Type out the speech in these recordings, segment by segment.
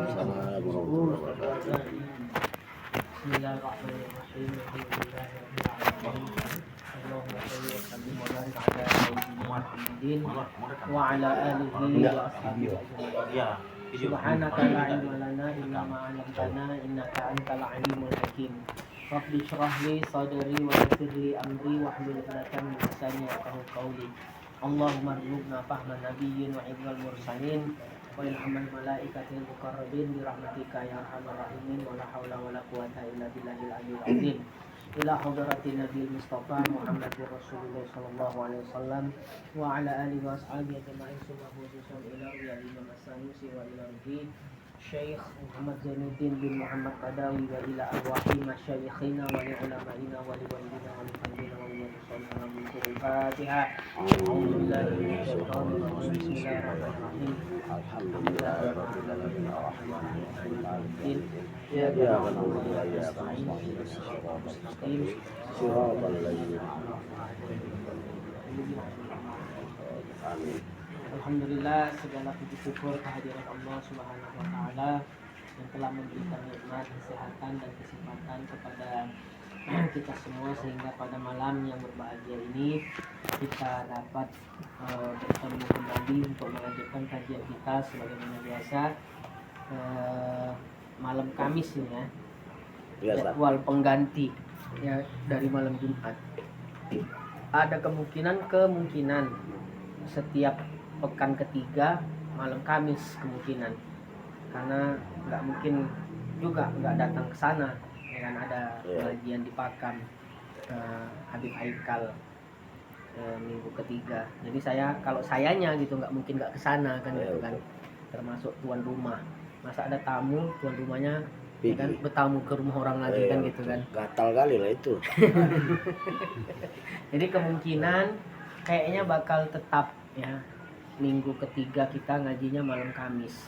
Waalaikumsalam warahmatullahi wabarakatuh. Bismillahirrahmanirrahim. Allahumma shalli wa sallim wa barik ala sayyidina Muhammadin wa ala alihi wa ashabihi ajma'in. Subhanaka la ilma lana illa ma 'allamtana innaka antal alimul hakim. Rabbi shrah li sadri wa yassir li amri wahlul 'uqdatam min lisani yafqahu qawli. Allahumma rzuqna fahman nabiyyin wa ilmal mursalin wa ilhamal malaikatil muqarrabin bi rahmatika ya arhamar rahimin wa la haula wa la quwata illa billahil aliyyil azim. Ila hadratin Nabi Mustafa Muhammadur Rasulullah sallallahu alaihi wasallam wa ala alihi wa ashabihi ajma'in summa khususan ila ya Imam As-Sanusi wa ila ruhi Syekh Muhammad Zainuddin bin Muhammad Qadawi wa ila arwahi masyayikhina wa li ulama'ina wa li walidina wa li fardina wa li musallina min Al-Fatihah. A'udzu billahi minasyaitonir rajim. Bismillahirrahmanirrahim. Alhamdulillahirabbil alamin arrahmanir rahim. Ya Ya na'budu wa iyyaka nasta'in. Shiratal ladzina Amin. Alhamdulillah, segala puji syukur kehadiran Allah Subhanahu wa taala yang telah memberikan nikmat kesehatan dan kesempatan kepada kita semua sehingga pada malam yang berbahagia ini kita dapat bertemu kembali untuk melanjutkan kajian kita sebagaimana biasa malam Kamis ini ya. Jadwal pengganti ya dari malam Jumat. Ada kemungkinan setiap pekan ketiga malam Kamis kemungkinan, karena nggak mungkin juga nggak datang ke sana ya kan, ada pengajian di Pakam Habib Aikal minggu ketiga. Jadi kalau sayanya gitu nggak mungkin nggak ke sana kan gitu kan, termasuk tuan rumah. Masa ada tamu tuan rumahnya ya kan bertamu ke rumah orang lagi kan gitu kan, Gatal kali lah itu. Jadi kemungkinan kayaknya bakal tetap ya minggu ketiga kita ngajinya malam Kamis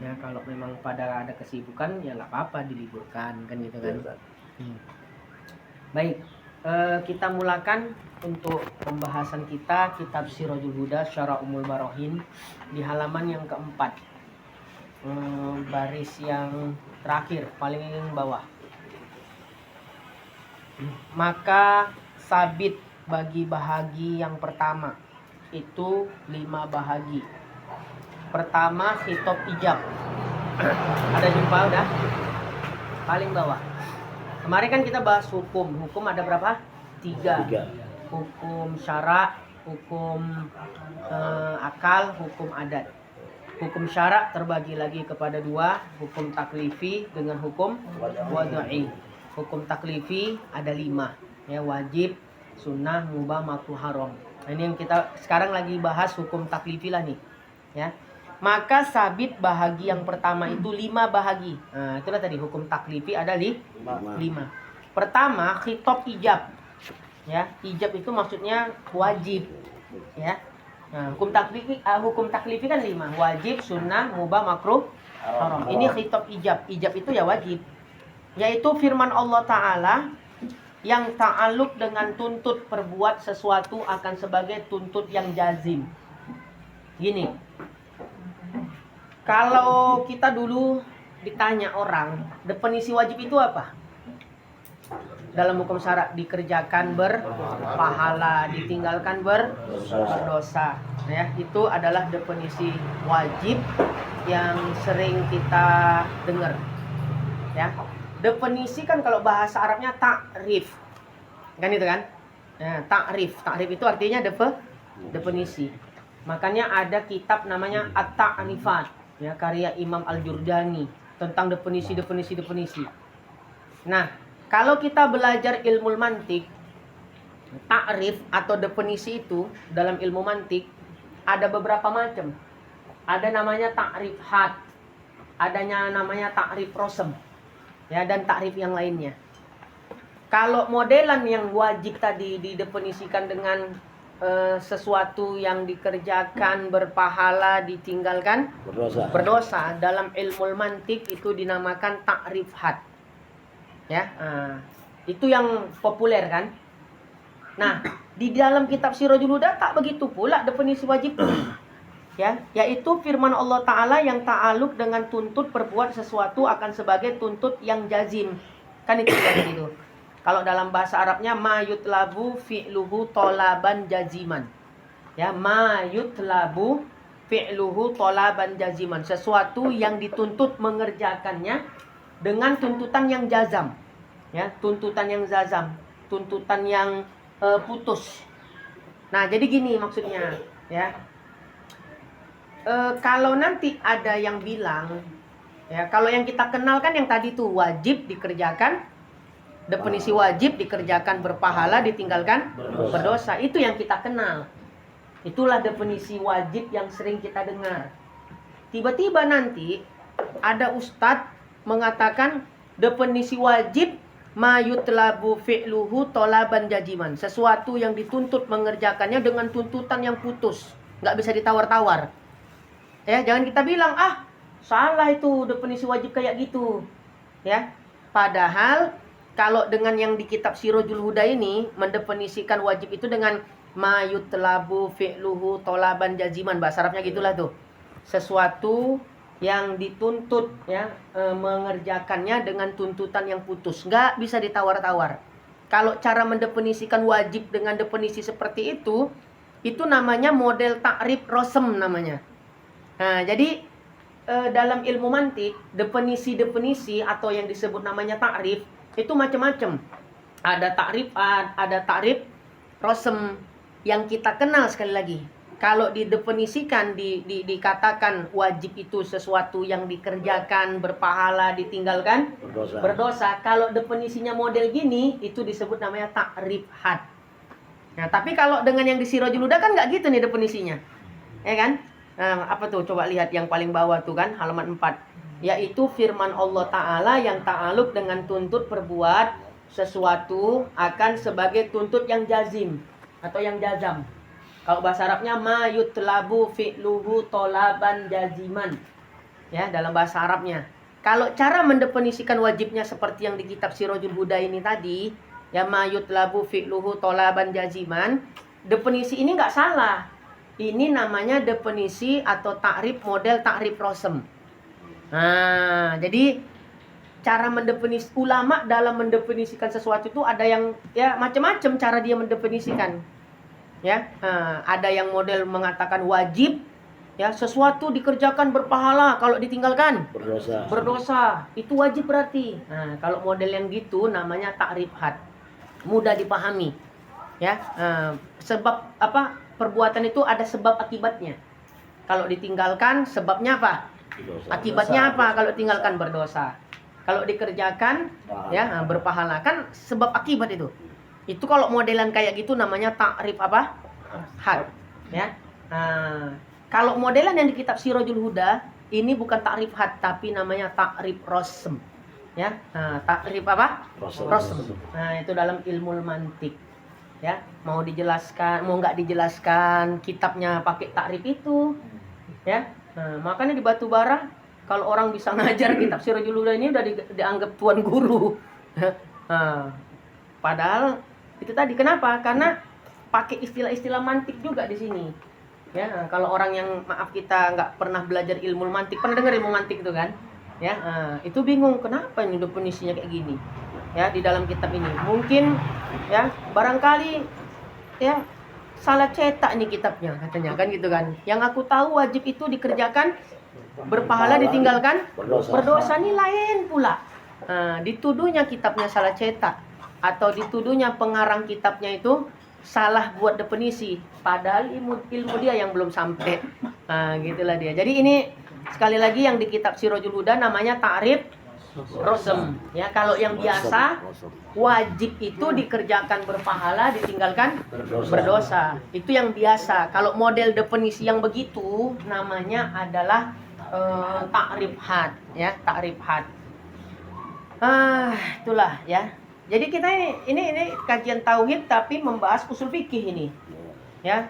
ya. Kalau memang pada ada kesibukan ya nggak apa-apa diliburkan kan gitu kan. Baik, kita mulakan untuk pembahasan kita kitab Sirajul Huda Syarah Ummul Barahin di halaman yang keempat, baris yang terakhir paling bawah. Maka sabit bagi bahagi yang pertama itu 5 bahagi. Pertama khitab ijab. Ada jumpa udah? Paling bawah. Kemarin kan kita bahas hukum. Hukum ada berapa? 3. Hukum syara, hukum akal, hukum adat. Hukum syara terbagi lagi kepada 2, hukum taklifi dengan hukum wad'i. Hukum taklifi ada 5, ya, wajib, sunnah, mubah, makruh, haram. Nah, ini yang kita sekarang lagi bahas hukum taklifi lah nih, ya. Maka sabit bahagi yang pertama itu 5 bahagi. Nah, itulah tadi hukum taklifi ada 5. Pertama khitab ijab. Ya, ijab itu maksudnya wajib, ya. Nah, hukum taklifi kan 5, wajib, sunnah, mubah, makruh, haram. Ini khitab ijab. Ijab itu ya wajib. Yaitu firman Allah Ta'ala yang ta'aluk dengan tuntut perbuat sesuatu akan sebagai tuntut yang jazim. Gini, kalau kita dulu ditanya orang, definisi wajib itu apa? Dalam hukum syara, dikerjakan berpahala, ditinggalkan berdosa. Ya, itu adalah definisi wajib yang sering kita dengar. Ya. Definisi kan kalau bahasa Arabnya ta'rif. Kan itu kan? Nah, ta'rif itu artinya definisi. Makanya ada kitab namanya At-Ta'rifat, ya, karya Imam Al-Jurdani tentang definisi. Nah, kalau kita belajar ilmu mantik, ta'rif atau definisi itu dalam ilmu mantik ada beberapa macam. Ada namanya ta'rif had, adanya namanya ta'rif rosem, ya, dan takrif yang lainnya. Kalau modelan yang wajib tadi didefinisikan dengan sesuatu yang dikerjakan berpahala, ditinggalkan berdosa, dalam ilmu mantik itu dinamakan takrif had. Ya, itu yang populer kan. Nah, di dalam kitab Sirajul Huda tak begitu pula definisi wajib. ya, yaitu firman Allah Ta'ala yang ta'aluk dengan tuntut berbuat sesuatu akan sebagai tuntut yang jazim. Kan itu tadi itu. Kalau dalam bahasa Arabnya ma yutlabu fi'luhu tolaban jaziman. Ya, ma yutlabu fi'luhu tolaban jaziman. Sesuatu yang dituntut mengerjakannya dengan tuntutan yang jazam. Ya, tuntutan yang jazam, tuntutan yang putus. Nah, jadi gini maksudnya, ya. Kalau nanti ada yang bilang, ya, kalau yang kita kenal kan yang tadi tuh wajib dikerjakan, definisi wajib dikerjakan berpahala, ditinggalkan berdosa. Itu yang kita kenal. Itulah definisi wajib yang sering kita dengar. Tiba-tiba nanti ada ustadz mengatakan definisi wajib ma yutlabu fi'luhu tolaban jaziman. Sesuatu yang dituntut mengerjakannya dengan tuntutan yang putus, nggak bisa ditawar-tawar. Ya, jangan kita bilang salah itu definisi wajib kayak gitu. Ya. Padahal kalau dengan yang di kitab Sirajul Huda ini mendefinisikan wajib itu dengan ma yutlabu fi'luhu tolaban jaziman, bahasa Arabnya gitulah tuh. Sesuatu yang dituntut, ya, mengerjakannya dengan tuntutan yang putus, nggak bisa ditawar-tawar. Kalau cara mendefinisikan wajib dengan definisi seperti itu namanya model takrif rosem namanya. Nah, jadi dalam ilmu mantik, definisi-definisi atau yang disebut namanya takrif itu macam-macam. Ada takrif rosem yang kita kenal sekali lagi. Kalau didefinisikan, dikatakan wajib itu sesuatu yang dikerjakan berpahala, ditinggalkan berdosa. Kalau definisinya model gini, itu disebut namanya takrif had. Nah, tapi kalau dengan yang di Sirajul Huda kan nggak gitu nih definisinya, ya kan? Nah, apa tuh? Coba lihat yang paling bawah tuh kan, halaman 4. Yaitu firman Allah Ta'ala yang ta'aluk dengan tuntut perbuat sesuatu akan sebagai tuntut yang jazim atau yang jazam. Kalau bahasa Arabnya ma yutlabu fi'luhu tolaban jaziman. Ya, dalam bahasa Arabnya. Kalau cara mendefinisikan wajibnya seperti yang di kitab Sirajul Huda ini tadi, ya ma yutlabu fi'luhu tolaban jaziman, definisi ini nggak salah. Ini namanya definisi atau takrif model takrif rosem. Nah, jadi cara ulama dalam mendefinisikan sesuatu itu ada yang ya macam-macam cara dia mendefinisikan. Ya, ada yang model mengatakan wajib, ya, sesuatu dikerjakan berpahala, kalau ditinggalkan berdosa. Itu wajib berarti. Nah, kalau model yang gitu namanya takrif had. Mudah dipahami. Ya, sebab apa? Perbuatan itu ada sebab akibatnya. Kalau ditinggalkan sebabnya apa? Akibatnya apa? Kalau tinggalkan berdosa. Kalau dikerjakan ya berpahala, kan sebab akibat itu. Itu kalau modelan kayak gitu namanya takrif apa? Had. Ya. Nah, kalau modelan yang di kitab Sirajul Huda ini bukan takrif had tapi namanya takrif rosem. Ya. Nah, takrif apa? Rosem. Nah, itu dalam ilmu mantik. Ya, mau dijelaskan, mau nggak dijelaskan, kitabnya pakai takrif itu. Ya. Nah, makanya di Batubara kalau orang bisa ngajar kitab Sirajul Huda ini udah dianggap tuan guru. Nah, padahal itu tadi kenapa? Karena pakai istilah-istilah mantik juga di sini. Ya, kalau orang yang maaf kita nggak pernah belajar ilmu mantik, pernah dengar ilmu mantik itu kan? Ya, itu bingung kenapa ini definisinya kayak gini. Ya, di dalam kitab ini. Mungkin ya, barangkali ya salah cetak nih kitabnya katanya kan gitu kan. Yang aku tahu wajib itu dikerjakan berpahala, ditinggalkan berdosa, nih lain pula. Dituduhnya kitabnya salah cetak atau dituduhnya pengarang kitabnya itu salah buat definisi, padahal ilmu dia yang belum sampai. Gitulah dia. Jadi ini sekali lagi yang di kitab Sirajul Huda namanya takrif rosem. Ya, kalau yang biasa wajib itu dikerjakan berpahala, ditinggalkan berdosa. Itu yang biasa. Kalau model definisi yang begitu namanya adalah takrif had, ya, takrif had. Itulah ya. Jadi kita ini kajian tauhid tapi membahas usul fikih ini. Ya,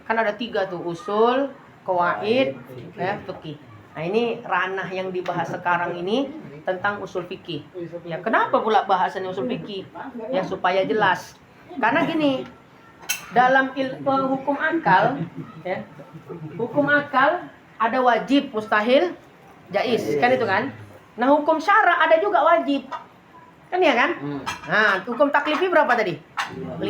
kan ada 3 tuh, usul, qawaid, ya, fikih. Nah, ini ranah yang dibahas sekarang ini tentang usul fikih. Ya, kenapa pula bahasannya usul fikih? Ya, supaya jelas. Karena gini, dalam hukum akal, ya, hukum akal ada wajib, mustahil, jaiz, kan itu kan? Nah, hukum syara ada juga wajib, kan ya kan? Nah, hukum taklifi berapa tadi? 5,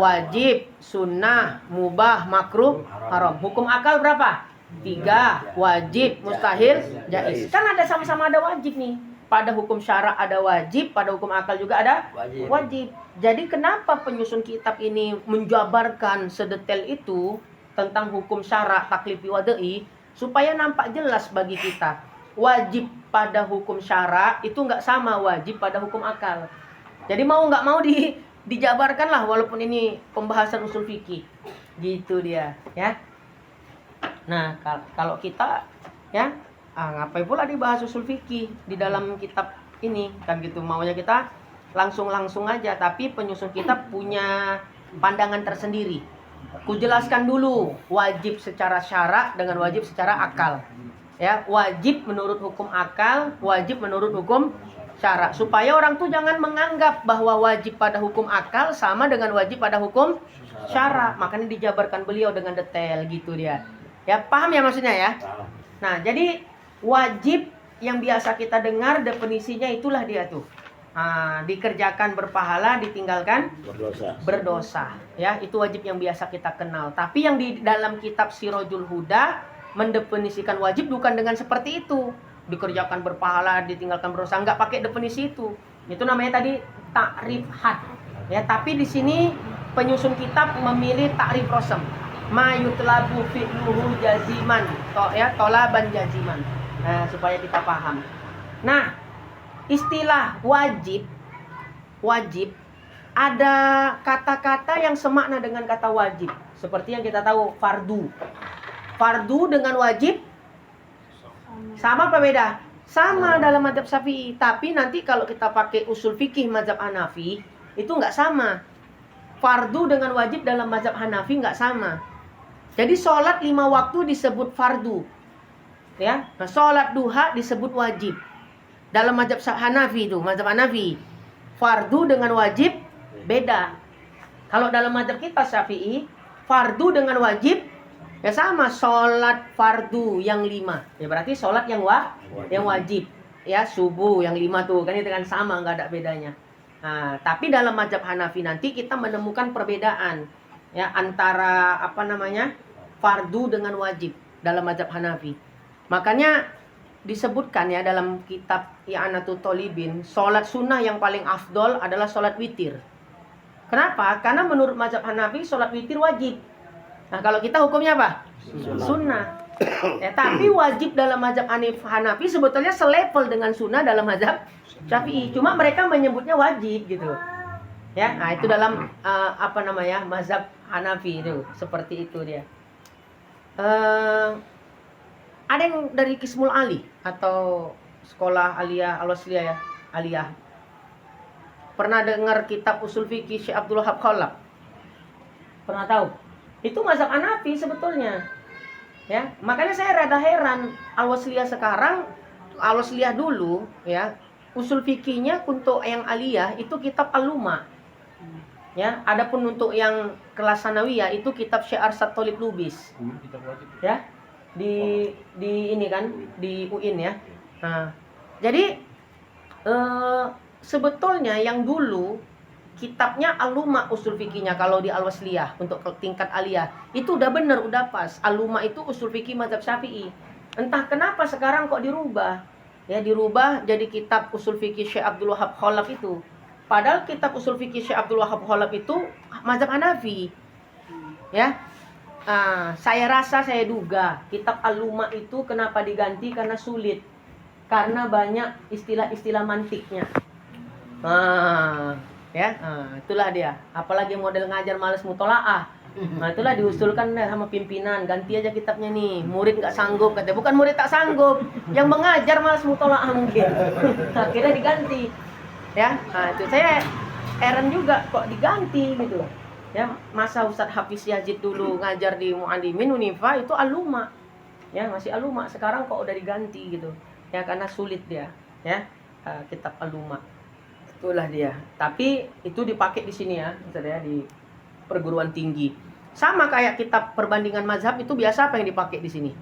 wajib, sunnah, mubah, makruh, haram. Hukum akal berapa? 3, wajib, mustahil, jaiz. Kan ada sama-sama ada wajib nih. Pada hukum syara ada wajib, pada hukum akal juga ada wajib. Jadi kenapa penyusun kitab ini menjabarkan sedetail itu tentang hukum syara, taklifi, wadai, supaya nampak jelas bagi kita. Wajib pada hukum syara itu nggak sama wajib pada hukum akal. Jadi mau nggak mau dijabarkan lah, walaupun ini pembahasan usul fikih. Gitu dia, ya. Nah, kalau kita, ya, ngapain pula dibahas usul fikih di dalam kitab ini, kan gitu. Maunya kita langsung aja, tapi penyusun kitab punya pandangan tersendiri. Kujelaskan dulu wajib secara syara dengan wajib secara akal. Ya, wajib menurut hukum akal, wajib menurut hukum syara, supaya orang tuh jangan menganggap bahwa wajib pada hukum akal sama dengan wajib pada hukum syara. Makanya dijabarkan beliau dengan detail gitu dia. Ya, paham ya maksudnya ya? Nah, jadi wajib yang biasa kita dengar definisinya itulah dia tuh. Dikerjakan berpahala, ditinggalkan berdosa. Ya, itu wajib yang biasa kita kenal. Tapi yang di dalam kitab Sirajul Huda mendefinisikan wajib bukan dengan seperti itu. Dikerjakan berpahala, ditinggalkan berdosa, enggak pakai definisi itu. Itu namanya tadi takrif had. Ya, tapi di sini penyusun kitab memilih takrif rosem. Ma yutlabu fi'luhu jaziman, tolaban jaziman. Nah, supaya kita paham. Nah, istilah wajib ada kata-kata yang semakna dengan kata wajib. Seperti yang kita tahu fardu. Fardu dengan wajib sama apa beda? Sama dalam mazhab Syafi'i. Tapi nanti kalau kita pakai usul fikih mazhab Hanafi, itu nggak sama. Fardu dengan wajib dalam mazhab Hanafi nggak sama. Jadi sholat 5 waktu disebut fardu, ya. Nah, sholat duha disebut wajib. Dalam mazhab Hanafi itu, mazhab Hanafi, fardu dengan wajib beda. Kalau dalam mazhab kita Syafi'i, fardu dengan wajib ya sama, sholat fardu yang 5. Ya berarti sholat yang wajib. Ya, subuh yang 5 tuh, kan itu kan sama, nggak ada bedanya. Nah, tapi dalam mazhab Hanafi nanti kita menemukan perbedaan, ya, antara fardu dengan wajib dalam mazhab Hanafi. Makanya disebutkan ya dalam kitab I'anatul Thalibin, sholat sunnah yang paling afdol adalah sholat witir. Kenapa? Karena menurut mazhab Hanafi sholat witir wajib. Nah, kalau kita hukumnya apa? Sunnah. Ya, tapi wajib dalam mazhab Hanafi sebetulnya selevel dengan sunnah dalam mazhab Syafi'i. Cuma mereka menyebutnya wajib gitu. Ya, nah itu dalam mazhab Hanafi itu seperti itu dia. Ada yang dari Kismul Ali atau sekolah aliyah al-wasliyah ya, aliyah. Pernah dengar kitab usul fikih Syekh Abdul Wahab Khalaf? Pernah tahu? Itu mazhab Hanafi sebetulnya. Ya, makanya saya rada heran al-wasliyah sekarang, al-wasliyah dulu ya, usul fikihnya untuk yang aliyah itu kitab Al-Luma. Ya, adapun untuk yang kelas sanawiyah itu kitab Syekh Arsad Thalib Lubis. Ya. Di ini kan di UIN ya. Nah, jadi sebetulnya yang dulu kitabnya Al-Luma usul fikihnya kalau di Al-Wasliyah untuk tingkat aliyah itu udah bener, udah pas. Al-Luma itu usul fikih mazhab Syafi'i. Entah kenapa sekarang kok dirubah. Ya, dirubah jadi kitab usul fikih Syekh Abdul Wahab Khalaf itu. Padahal kitab usul fikih Syekh Abdul Wahab Khalaf itu mazhab Hanafi. Ya. Saya duga kitab Al-Luma itu kenapa diganti karena sulit. Karena banyak istilah-istilah mantiknya. Itulah dia. Apalagi model ngajar males mutolaah. Nah, itulah diusulkan sama pimpinan, ganti aja kitabnya nih. Murid nggak sanggup, katanya. Bukan murid tak sanggup, yang mengajar males mutolaah mungkin. Akhirnya diganti. Ya, nah, itu saya heran juga kok diganti gitu. Ya, masa Ustadz Hafiz Yazid dulu ngajar di Mu'allimin Unifa itu Al-Luma. Ya, masih Al-Luma. Sekarang kok udah diganti gitu. Ya, karena sulit dia, ya. Kitab Al-Luma. Itulah dia. Tapi itu dipakai di sini ya, Ustadz ya, di perguruan tinggi. Sama kayak kitab perbandingan mazhab itu biasa apa yang dipakai di sini?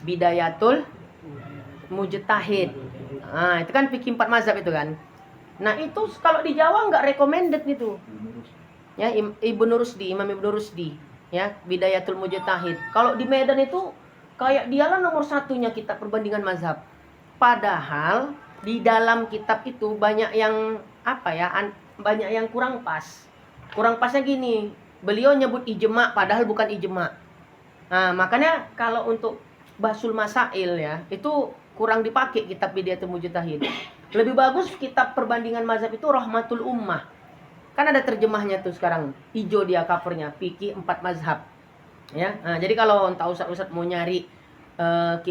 Bidayatul Mujtahid. Nah, itu kan fikih 4 mazhab itu kan. Nah, itu kalau di Jawa nggak recommended gitu. Ya, Ibnu Rusdi, Imam Ibnu Rusdi, ya, Bidayatul Mujtahid. Kalau di Medan itu kayak dialah nomor satunya kitab perbandingan mazhab. Padahal di dalam kitab itu banyak yang banyak yang kurang pas. Kurang pasnya gini, beliau nyebut ijma padahal bukan ijma. Nah, makanya kalau untuk Basul Masail ya, itu kurang dipakai kitab Bidayatul Mujtahid. Lebih bagus kitab perbandingan mazhab itu Rahmatul Ummah. Kan ada terjemahnya tuh sekarang. Hijau dia covernya, fikih 4 mazhab. Ya. Nah, jadi kalau entah ustaz mau nyari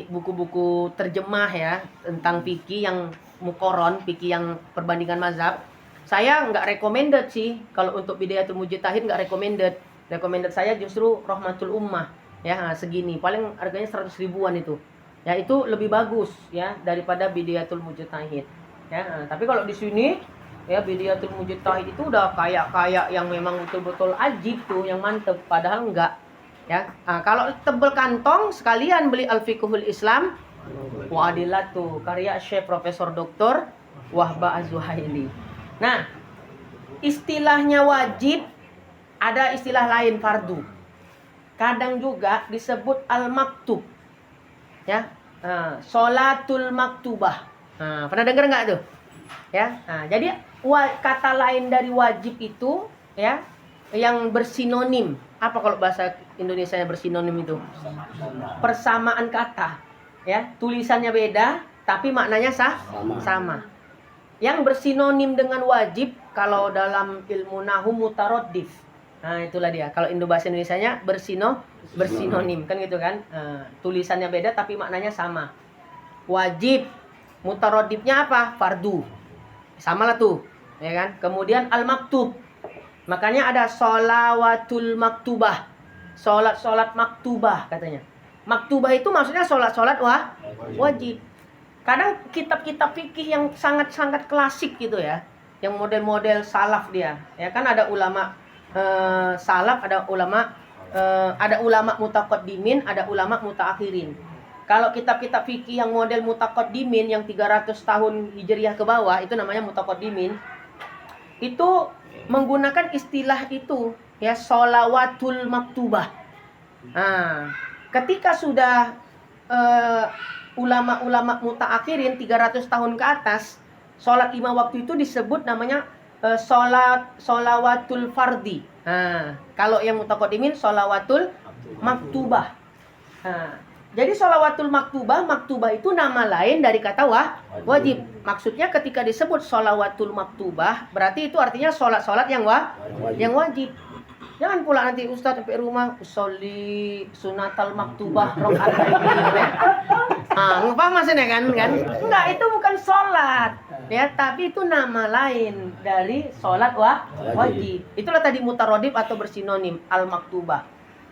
buku-buku terjemah ya tentang fikih yang mukoron, fikih yang perbandingan mazhab, saya nggak recommended sih. Kalau untuk Bidayatul Mujtahid nggak recommended. Recommended saya justru Rahmatul Ummah. Ya, segini. Paling harganya 100 ribuan itu. Ya, itu lebih bagus ya daripada Bidayatul Mujtahid. Ya, tapi kalau di sini ya Bidayatul Mujtahid itu udah kayak yang memang betul-betul ajib tuh, yang mantep. Padahal enggak. Ya, kalau tebel kantong sekalian beli Al-Fiqhul Islam wa Adillatu karya Syekh Profesor Dr. Wahba Az-Zuhaili. Nah, istilahnya wajib, ada istilah lain fardu. Kadang juga disebut al-maktub. Ya, sholatul maktubah. Pernah dengar nggak tuh? Ya, jadi kata lain dari wajib itu ya yang bersinonim. Apa kalau bahasa Indonesianya bersinonim itu? Persamaan kata. Ya, tulisannya beda tapi maknanya sama. Yang bersinonim dengan wajib kalau dalam ilmu nahwu mutaroddif. Nah, itulah dia. Kalau bahasa Indonesianya bersinonim kan gitu kan. Tulisannya beda tapi maknanya sama. Wajib. Mutaroddifnya apa? Fardu. Sama lah tuh, ya kan? Kemudian al-maktub. Makanya ada sholawatul maktubah. Sholat maktubah katanya. Maktubah itu maksudnya sholat wajib. Kadang kitab-kitab fikih yang sangat-sangat klasik gitu ya. Yang model-model salaf dia. Ya kan ada ulama salaf, ada ulama mutaqaddimin, ada ulama mutaakhirin. Kalau kitab-kitab fikih yang model mutaqaddimin yang 300 tahun Hijriah ke bawah itu namanya mutaqaddimin. Itu menggunakan istilah itu ya sholawatul maktubah. Nah, ketika sudah ulama-ulama mutaakhirin 300 tahun ke atas, sholat 5 waktu itu disebut namanya sholawatul fardi. Nah, kalau yang mutaqaddimin sholawatul maktubah. Nah, jadi sholawatul maktubah itu nama lain dari kata wajib. Maksudnya ketika disebut sholawatul maktubah, berarti itu artinya sholat-sholat yang wajib. Jangan pula nanti ustaz sampai rumah usolli sunatal maktubah rakaat ini. Ngepaham maksudnya kan? Enggak, itu bukan sholat. Ya, tapi itu nama lain dari sholat wajib. Itulah tadi mutarodif atau bersinonim al-maktubah.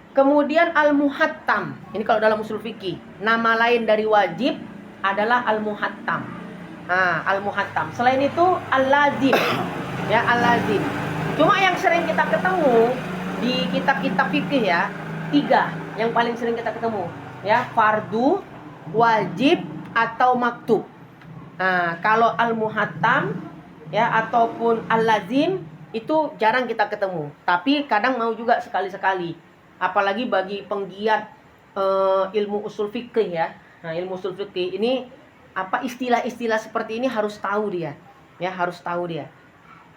Kemudian al-muhattam. Ini kalau dalam usul fikih, nama lain dari wajib adalah al-muhattam. Al-muhattam. Selain itu al-lazim. Ya, al-lazim. Cuma yang sering kita ketemu di kitab-kitab fikih ya, 3 yang paling sering kita ketemu. Ya, fardu, wajib atau maktub. Kalau al-muhattam ya ataupun al-lazim itu jarang kita ketemu. Tapi kadang mau juga sekali-sekali. Apalagi bagi penggiat ilmu usul fikih ya. Nah, ilmu usul fikih ini istilah-istilah seperti ini harus tahu dia. Ya, harus tahu dia.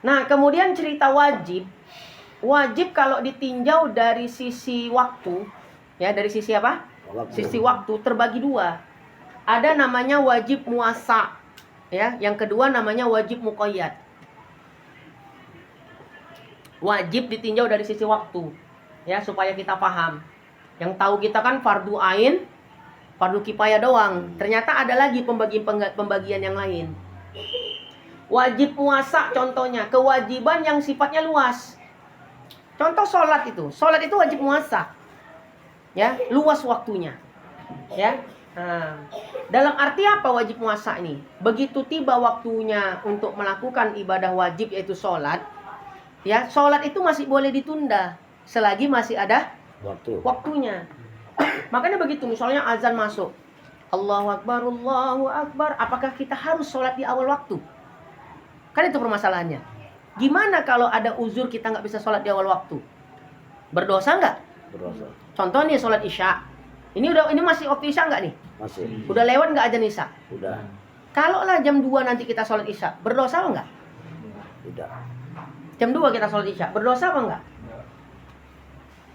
Nah, kemudian cerita wajib. Wajib kalau ditinjau dari sisi waktu, ya, dari sisi apa? Sisi waktu terbagi 2. Ada namanya wajib muasa, ya. Yang kedua namanya wajib muqayyad. Wajib ditinjau dari sisi waktu, ya, supaya kita paham. Yang tahu kita kan fardu ain, fardu kifayah doang. Ternyata ada lagi pembagian yang lain. Wajib puasa contohnya, kewajiban yang sifatnya luas. Contoh sholat itu wajib puasa. Ya, luas waktunya. Ya. Dalam arti apa wajib puasa ini? Begitu tiba waktunya untuk melakukan ibadah wajib yaitu sholat, ya, sholat itu masih boleh ditunda. selagi masih ada Waktu. waktunya. Makanya begitu, misalnya azan masuk, Allahu Akbar, Allahu Akbar, apakah kita harus sholat di awal waktu? Kan itu permasalahannya. Gimana kalau ada uzur kita nggak bisa sholat di awal waktu? Berdosa nggak? Berdosa. Contoh nih sholat isya. Ini masih waktu isya nggak nih? Masih. Udah lewat nggak azan isya? Udah. Kalau lah jam 2 nanti kita sholat isya, berdosa apa nggak? Tidak. Jam 2 kita sholat isya, berdosa apa nggak?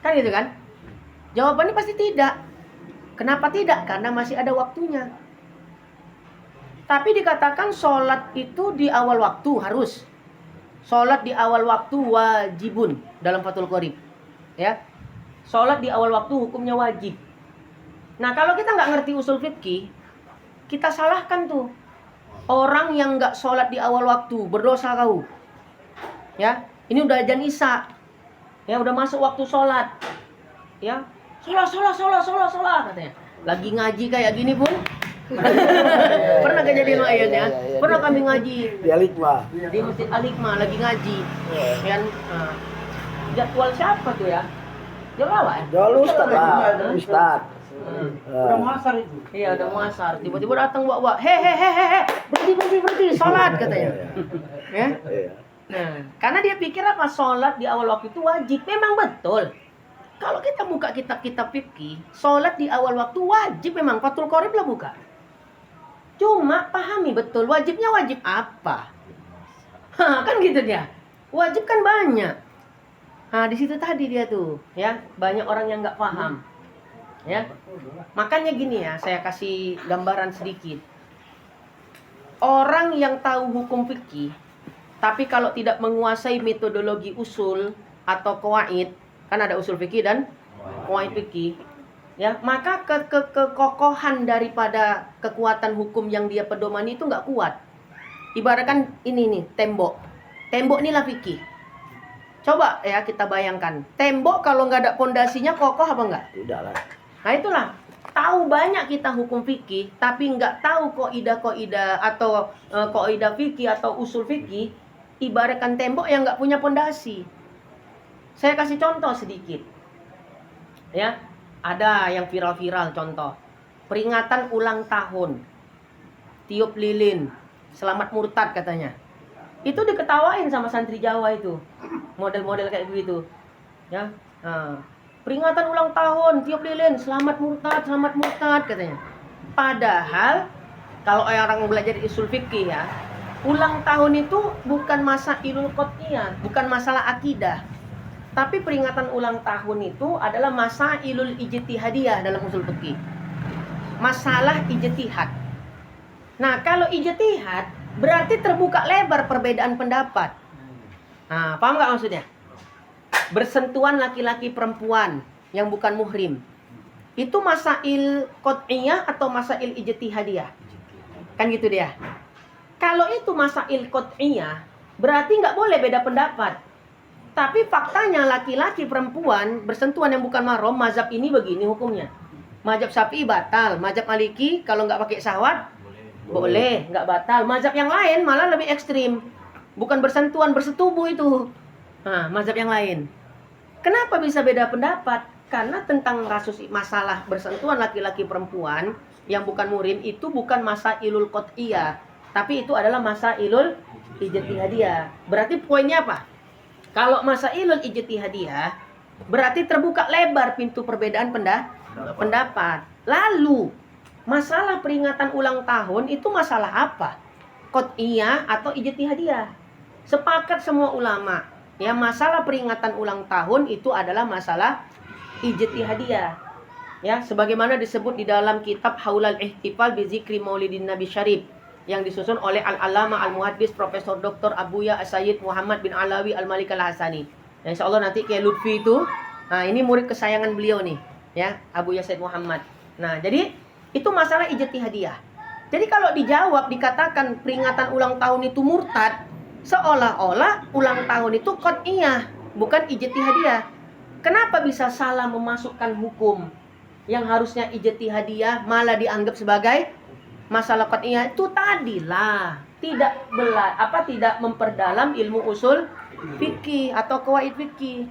Kan gitu kan? Jawabannya pasti tidak. Kenapa tidak? Karena masih ada waktunya. Tapi dikatakan sholat itu di awal waktu harus. Sholat di awal waktu wajibun dalam Fathul Qorib. Ya, sholat di awal waktu hukumnya wajib. Nah, kalau kita nggak ngerti usul fikih, kita salahkan tuh orang yang nggak sholat di awal waktu, berdosa kau. Ya, ini udah azan isya, ya udah masuk waktu sholat, ya sholat katanya. Lagi ngaji kayak gini pun. Pernah kejadian ayatnya? Pernah kami ngaji Di Alikma. di Masjid Al-Hikmah lagi ngaji. Kan jadwal siapa tuh ya? Jadwal ya? Jauh Ustaz lah. Ustaz. Udah muasar itu. Iya, udah mau asar. Tiba-tiba datang wak-wak. Hehehe, berhenti, sholat katanya. Ya? Iya. Nah, karena dia pikir apa? Sholat di awal waktu itu wajib. Memang betul. Kalau kita buka kitab-kitab fikih, sholat di awal waktu wajib memang. Fathul Qorib lah buka. Cuma pahami betul wajibnya wajib apa? Kan gitu dia. Wajib kan banyak. Nah, di situ tadi dia tuh, ya, banyak orang yang nggak paham. Ya. Makanya gini ya, saya kasih gambaran sedikit. Orang yang tahu hukum fikih, tapi kalau tidak menguasai metodologi usul atau qawaid, kan ada usul fikih dan qawaid fikih, ya, maka kekokohan daripada kekuatan hukum yang dia pedomani itu nggak kuat. Ibaratkan ini nih, tembok. Tembok inilah fikih. Coba ya kita bayangkan, tembok kalau nggak ada pondasinya kokoh apa enggak? Tidak lah. Nah itulah, tahu banyak kita hukum fikih, tapi nggak tahu kaidah-kaidah atau kaidah fikih atau usul fikih, ibaratkan tembok yang nggak punya pondasi. Saya kasih contoh sedikit. Ya, ada yang viral-viral contoh. Peringatan ulang tahun. Tiup lilin, selamat murtad katanya. Itu diketawain sama santri Jawa itu. Model-model kayak begitu. Ya. Nah, peringatan ulang tahun, tiup lilin, selamat murtad katanya. Padahal kalau orang belajar usul fikih ya, ulang tahun itu bukan masailul qat'iyah, bukan masalah akidah. Tapi peringatan ulang tahun itu adalah masailul ijtihadiyah dalam usul fikih. Masalah ijtihad. Nah, kalau ijtihad berarti terbuka lebar perbedaan pendapat. Nah, paham nggak maksudnya? Bersentuhan laki-laki perempuan yang bukan muhrim. Itu masail qat'iyah atau masail ijtihadiyah? Kan gitu dia. Kalau itu masail qat'iyah, berarti nggak boleh beda pendapat. Tapi faktanya laki-laki perempuan bersentuhan yang bukan mahram, mazhab ini begini hukumnya. Mazhab Syafi'i batal, mazhab Maliki kalau nggak pakai syahwat boleh, nggak batal. Mazhab yang lain malah lebih ekstrim. Bukan bersentuhan, bersetubuh itu. Nah, mazhab yang lain. Kenapa bisa beda pendapat? Karena tentang masalah bersentuhan laki-laki perempuan yang bukan murim itu bukan masailul qat'iyah, tapi itu adalah masailul ijtihadiyah. Berarti poinnya apa? Kalau masailul ijtihadiyah berarti terbuka lebar pintu perbedaan pendapat. Lalu masalah peringatan ulang tahun itu masalah apa? Qat'iyah atau ijtihadiyah? Sepakat semua ulama, ya, masalah peringatan ulang tahun itu adalah masalah ijtihadiyah. Ya, sebagaimana disebut di dalam kitab Haulal Ihtifal bi Zikri Maulidin Nabi Syarif yang disusun oleh Al-Allamah Al-Muhaddis Profesor Dr. Abuya As-Sayyid Muhammad bin Alawi Al-Malik Al-Hasani. Ya, insyaallah nanti kayak Lutfi itu, nah ini murid kesayangan beliau nih, ya, Abuya Sayyid Muhammad. Nah, jadi itu masalah ijtihadiyah. Jadi kalau dijawab dikatakan peringatan ulang tahun itu murtad, seolah-olah ulang tahun itu qat'iyah, bukan ijtihadiyah. Kenapa bisa salah memasukkan hukum yang harusnya ijtihadiyah malah dianggap sebagai masalah qat'iyah? Itu tadilah tidak memperdalam ilmu usul fikih atau qawaid fikih.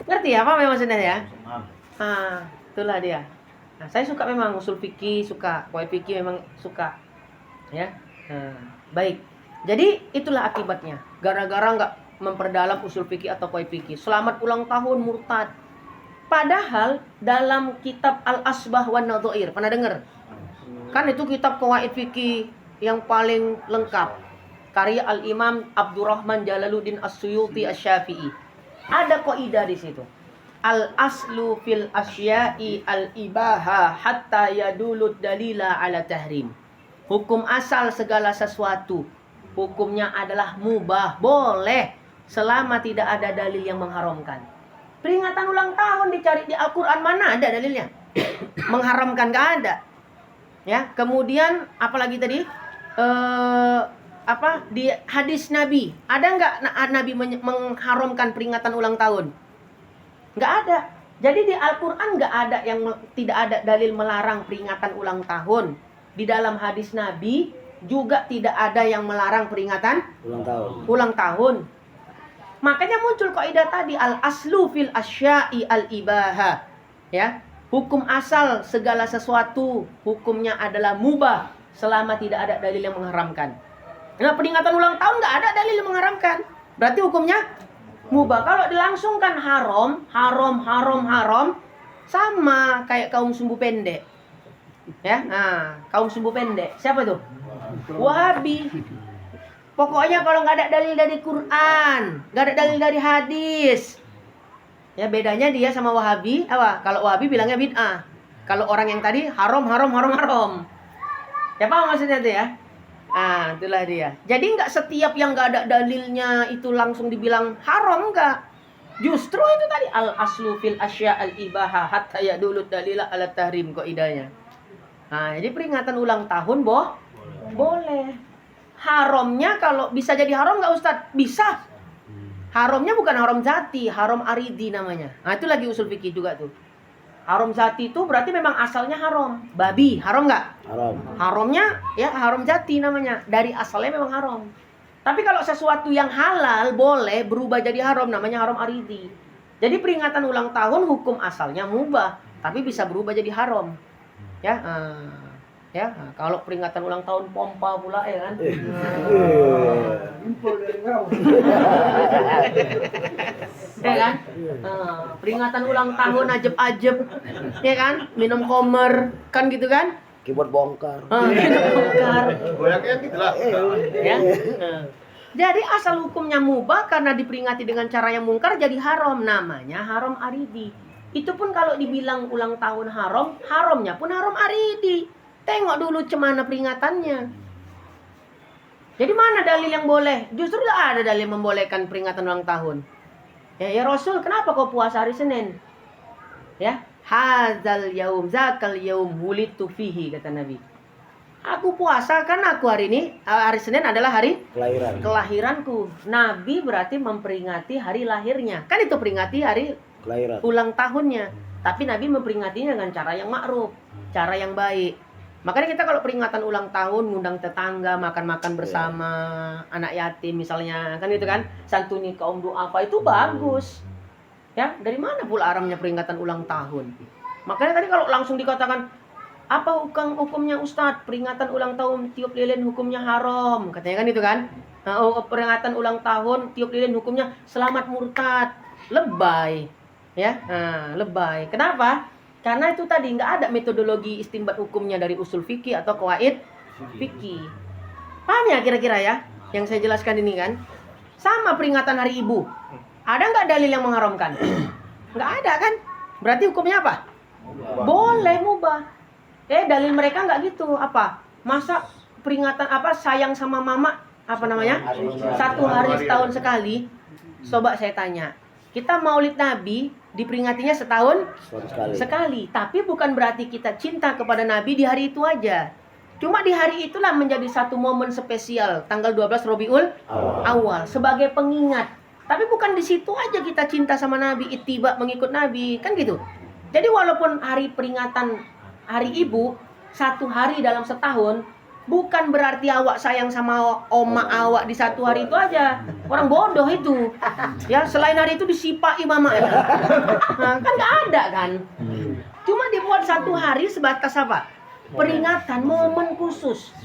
Ngerti ya apa maksudnya ya? Itulah dia. Nah, saya suka memang usul fikih, suka qawaid fikih memang suka. Ya. Baik. Jadi itulah akibatnya. Gara-gara nggak memperdalam usul fikih atau qawaid fikih. Selamat ulang tahun murtad. Padahal dalam kitab Al-Asbah wan Nadhair, pernah dengar? Kan itu kitab qawaid fikih yang paling lengkap. Karya Al-Imam Abdurrahman Jalaluddin As-Suyuti Asy-Syafi'i. Ada kaidah di situ. Al-aslu fil asya'i al-ibaha hatta yadulud dalila ala tahrim. Hukum asal segala sesuatu hukumnya adalah mubah, boleh selama tidak ada dalil yang mengharamkan. Peringatan ulang tahun dicari di Al-Qur'an, mana ada dalilnya? Mengharamkan enggak ada. Ya, kemudian apalagi tadi? Di hadis Nabi, ada enggak Nabi mengharamkan peringatan ulang tahun? Nggak ada. Jadi di Al-Quran nggak ada tidak ada dalil melarang peringatan ulang tahun. Di dalam hadis Nabi juga tidak ada yang melarang peringatan ulang tahun. Makanya muncul kaidah tadi, al-aslu fil asya'i al-ibaha. Ya, hukum asal segala sesuatu hukumnya adalah mubah selama tidak ada dalil yang mengharamkan. Nah, peringatan ulang tahun nggak ada dalil yang mengharamkan. Berarti hukumnya mubah. Kalau dilangsungkan haram, sama kayak kaum sumbu pendek. Ya, kaum sumbu pendek. Siapa tuh? Wahabi. Pokoknya kalau nggak ada dalil dari Quran, nggak ada dalil dari hadis. Ya, bedanya dia sama Wahabi, apa? Kalau Wahabi bilangnya bid'ah. Kalau orang yang tadi haram. Ya paham maksudnya tuh ya? Itulah dia. Jadi nggak setiap yang nggak ada dalilnya itu langsung dibilang haram, enggak. Justru itu tadi al-aslu fil asya al-ibaha hatta yadulud dalila ala tahrim qaidahnya. Jadi peringatan ulang tahun boleh. Haramnya kalau bisa jadi haram nggak Ustadz? Bisa. Haramnya bukan haram zati, haram aridi namanya. Itu lagi usul fikih juga tuh. Haram zati itu berarti memang asalnya haram. Babi, haram nggak? Haram. Haramnya ya haram jati namanya. Dari asalnya memang haram. Tapi kalau sesuatu yang halal boleh berubah jadi haram, namanya haram aridi. Jadi peringatan ulang tahun hukum asalnya mubah, tapi bisa berubah jadi haram. Kalau peringatan ulang tahun pompa pula ya kan. Ya kan? Peringatan ulang tahun ajeb-ajeb. Ya kan? Minum komer kan gitu kan? Keyboard bongkar. Goyangnya gitu lah. Ya. Jadi asal hukumnya mubah karena diperingati dengan cara yang mungkar jadi haram, namanya haram aridi. Itu pun kalau dibilang ulang tahun haram, haramnya pun haram aridi. Tengok dulu cemana peringatannya. Jadi mana dalil yang boleh? Justru tidak ada dalil membolehkan peringatan ulang tahun. Ya Rasul, kenapa kau puasa hari Senin? Ya, hadzal yaum zakal yaum wulitu fihi, kata Nabi. Aku puasa kan aku hari Senin adalah hari kelahiranku. Nabi berarti memperingati hari lahirnya. Kan itu peringati hari kelahiran, ulang tahunnya. Tapi Nabi memperingatinya dengan cara yang ma'ruf, cara yang baik. Makanya kita kalau peringatan ulang tahun ngundang tetangga makan-makan bersama, anak yatim misalnya, kan itu kan, santuni kaum du'afa, itu bagus. Ya, dari mana pula haramnya peringatan ulang tahun? Makanya tadi kalau langsung dikatakan apa hukumnya Ustadz? Peringatan ulang tahun tiup lilin hukumnya haram, katanya kan itu kan. Peringatan ulang tahun tiup lilin hukumnya selamat murtad, lebay. Ya, lebay. Kenapa? Karena itu tadi nggak ada metodologi istinbat hukumnya dari usul fikih atau qawaid fikih. Paham ya kira-kira ya? Yang saya jelaskan ini kan. Sama peringatan hari ibu. Ada nggak dalil yang mengharamkan? Nggak ada kan? Berarti hukumnya apa? Boleh mubah. Dalil mereka nggak gitu. Apa? Masa peringatan sayang sama mama apa namanya? 1 hari setahun sekali. Coba saya tanya. Kita maulid Nabi diperingatinya setahun sekali. Tapi bukan berarti kita cinta kepada Nabi di hari itu aja. Cuma di hari itulah menjadi satu momen spesial, tanggal 12 Rabiul Awal sebagai pengingat. Tapi bukan di situ aja kita cinta sama Nabi, ittiba mengikut Nabi, kan gitu. Jadi walaupun hari peringatan hari ibu 1 hari dalam setahun, Bukan berarti awak sayang sama oma awak di satu hari itu aja. Orang bodoh itu. Ya, selain hari itu disipai mamanya. Nah, kan nggak ada kan. Cuma dibuat satu hari sebatas apa? Peringatan, momen khusus.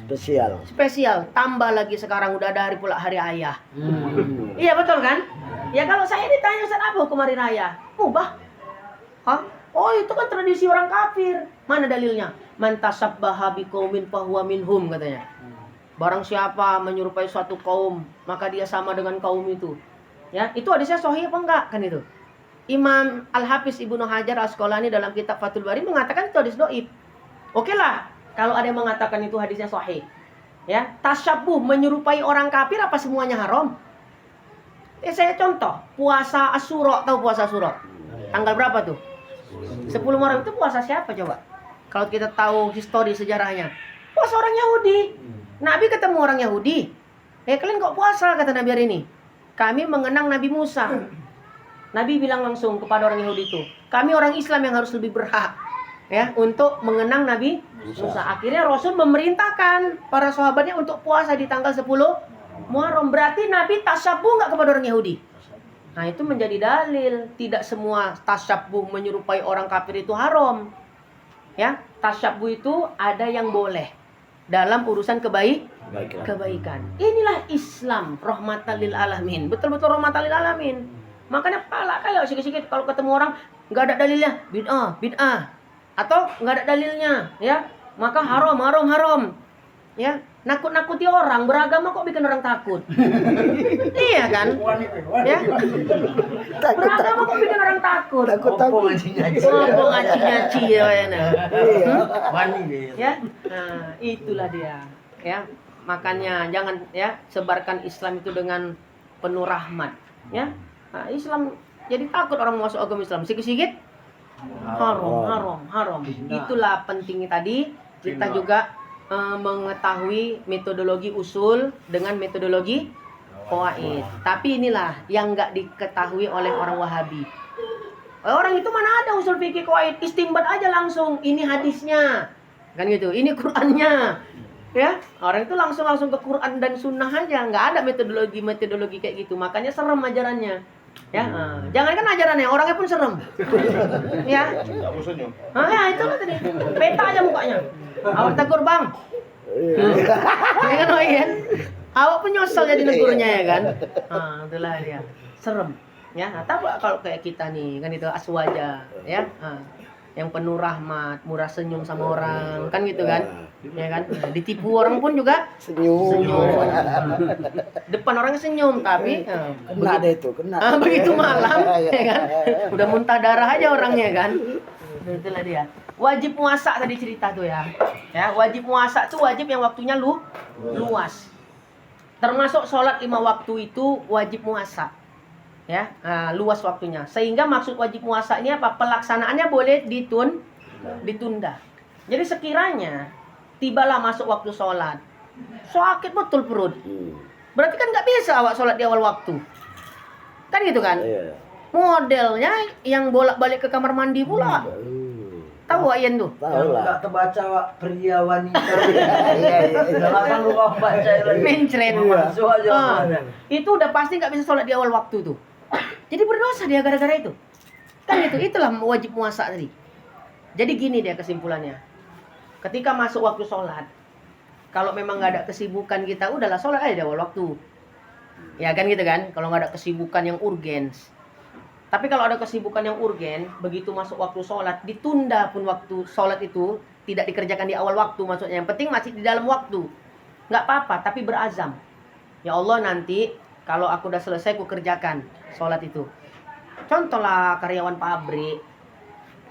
Spesial. Tambah lagi sekarang udah ada hari pula hari ayah. Iya betul kan? Ya kalau saya ditanya Ustaz apa hukum hari raya? Mubah. Hah? Oh itu kan tradisi orang kafir. Mana dalilnya? Man tasabbaha biqaumin fahuwa minhum katanya. Barang siapa menyerupai suatu kaum, maka dia sama dengan kaum itu. Ya, itu hadisnya sahih apa enggak kan itu? Imam Al-Hafiz Ibnu Hajar Al-Asqalani dalam kitab Fathul Bari mengatakan itu hadis dhaif. Oke lah, kalau ada yang mengatakan itu hadisnya sahih. Ya, tasyabbuh menyerupai orang kafir apa semuanya haram? Saya contoh, puasa Asyura, tahu puasa Asyura? Tanggal berapa tuh? 10 Muharram itu puasa siapa coba? Kalau kita tahu histori sejarahnya, puasa orang Yahudi. Nabi ketemu orang Yahudi. Kalian kok puasa kata Nabi hari ini? Kami mengenang Nabi Musa. Nabi bilang langsung kepada orang Yahudi itu, kami orang Islam yang harus lebih berhak ya untuk mengenang Nabi Musa. Akhirnya Rasul memerintahkan para sahabatnya untuk puasa di tanggal 10 Muharram. Berarti Nabi tasyabuh nggak kepada orang Yahudi? Nah itu menjadi dalil tidak semua tasyabuh menyerupai orang kafir itu haram. Ya, tasyabuh itu ada yang boleh dalam urusan kebaikan. Inilah Islam rahmatan lil alamin. Betul-betul rahmatan lil alamin. Makanya pala kayak sikit-sikit kalau ketemu orang nggak ada dalilnya, bid'ah. Atau nggak ada dalilnya, ya, maka haram. Ya, nakut-nakuti orang, beragama kok bikin orang takut. Iya kan? Ya. Beragama kok bikin orang takut. Takut. Ngaji-ngaji ya. Ya. Nah, itulah dia. Ya. Makanya jangan ya sebarkan Islam itu dengan penuh rahmat, ya. Nah, Islam jadi takut orang masuk agama Islam. Sikit-sikit haram. Itulah pentingnya tadi kita juga mengetahui metodologi usul dengan metodologi qawaid. Tapi inilah yang nggak diketahui oleh orang Wahabi. Orang itu mana ada usul fikih qawaid, istimbat aja langsung. Ini hadisnya, kan gitu. Ini Qur'annya, ya. Orang itu langsung ke Quran dan Sunnah aja, nggak ada metodologi kayak gitu. Makanya serem ajarannya. Ya, jangan kan ajarannya, orangnya pun serem. Ya. Ya itu lah tadi. Peta aja mukanya. Awak tegur bang. Ya kan kan? Awak pun nyosol jadi negurnya ya kan. Itulah dia. Serem. Ya, tahu kalau kayak kita nih kan itu aswaja, ya. Yang penuh rahmat, murah senyum sama orang, kan gitu kan? Ya kan? Ditipu orang pun juga senyum. Depan orangnya senyum, tapi begitu malam, ya kan? Udah muntah darah aja orangnya kan? Itulah dia. Wajib puasa tadi cerita tuh ya. Ya, wajib puasa tuh wajib yang waktunya luas. Termasuk sholat 5 waktu itu wajib puasa. Ya, luas waktunya. Sehingga maksud wajib puasa ini apa? Pelaksanaannya boleh ditunda. Jadi sekiranya tibalah masuk waktu sholat, sakit betul perut, berarti kan nggak bisa awak sholat di awal waktu, kan gitu kan? Modelnya yang bolak-balik ke kamar mandi pula. Tahu Ayan tuh? Tahu lah. Enggak terbaca pria wanita. Iya. Langsung lupa baca lagi. Mencret. Masuk aja. Itu udah pasti nggak bisa sholat di awal waktu tuh. Jadi berdosa dia gara-gara itu. Kan itu, itulah wajib puasa tadi. Jadi gini dia kesimpulannya. Ketika masuk waktu sholat, kalau memang nggak ada kesibukan kita, udahlah sholat aja di awal waktu. Ya kan gitu kan? Kalau nggak ada kesibukan yang urgens. Tapi kalau ada kesibukan yang urgen, begitu masuk waktu sholat, ditunda pun waktu sholat itu tidak dikerjakan di awal waktu maksudnya. Yang penting masih di dalam waktu. Nggak apa-apa, tapi berazam. Ya Allah nanti kalau aku udah selesai aku kerjakan sholat itu. Contohlah karyawan pabrik,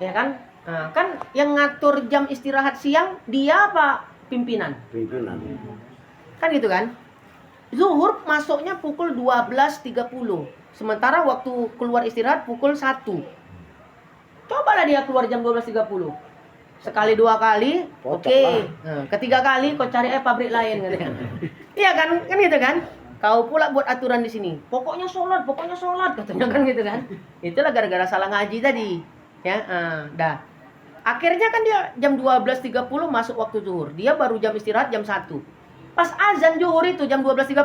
ya kan? Nah, kan yang ngatur jam istirahat siang dia apa? Pimpinan. Kan gitu kan? Zuhur masuknya pukul 12.30. Sementara waktu keluar istirahat pukul 1. Cobalah dia keluar jam 12.30. Sekali 2 kali, oke. Nah, ketiga kali kau cari pabrik lain katanya. Iya kan? Kan gitu kan? Kau pula buat aturan di sini. Pokoknya sholat katanya kan gitu kan. Itulah gara-gara salah ngaji tadi. Ya, dah. Akhirnya kan dia jam 12.30 masuk waktu zuhur. Dia baru jam istirahat jam 1. Pas azan zuhur itu jam 12.30,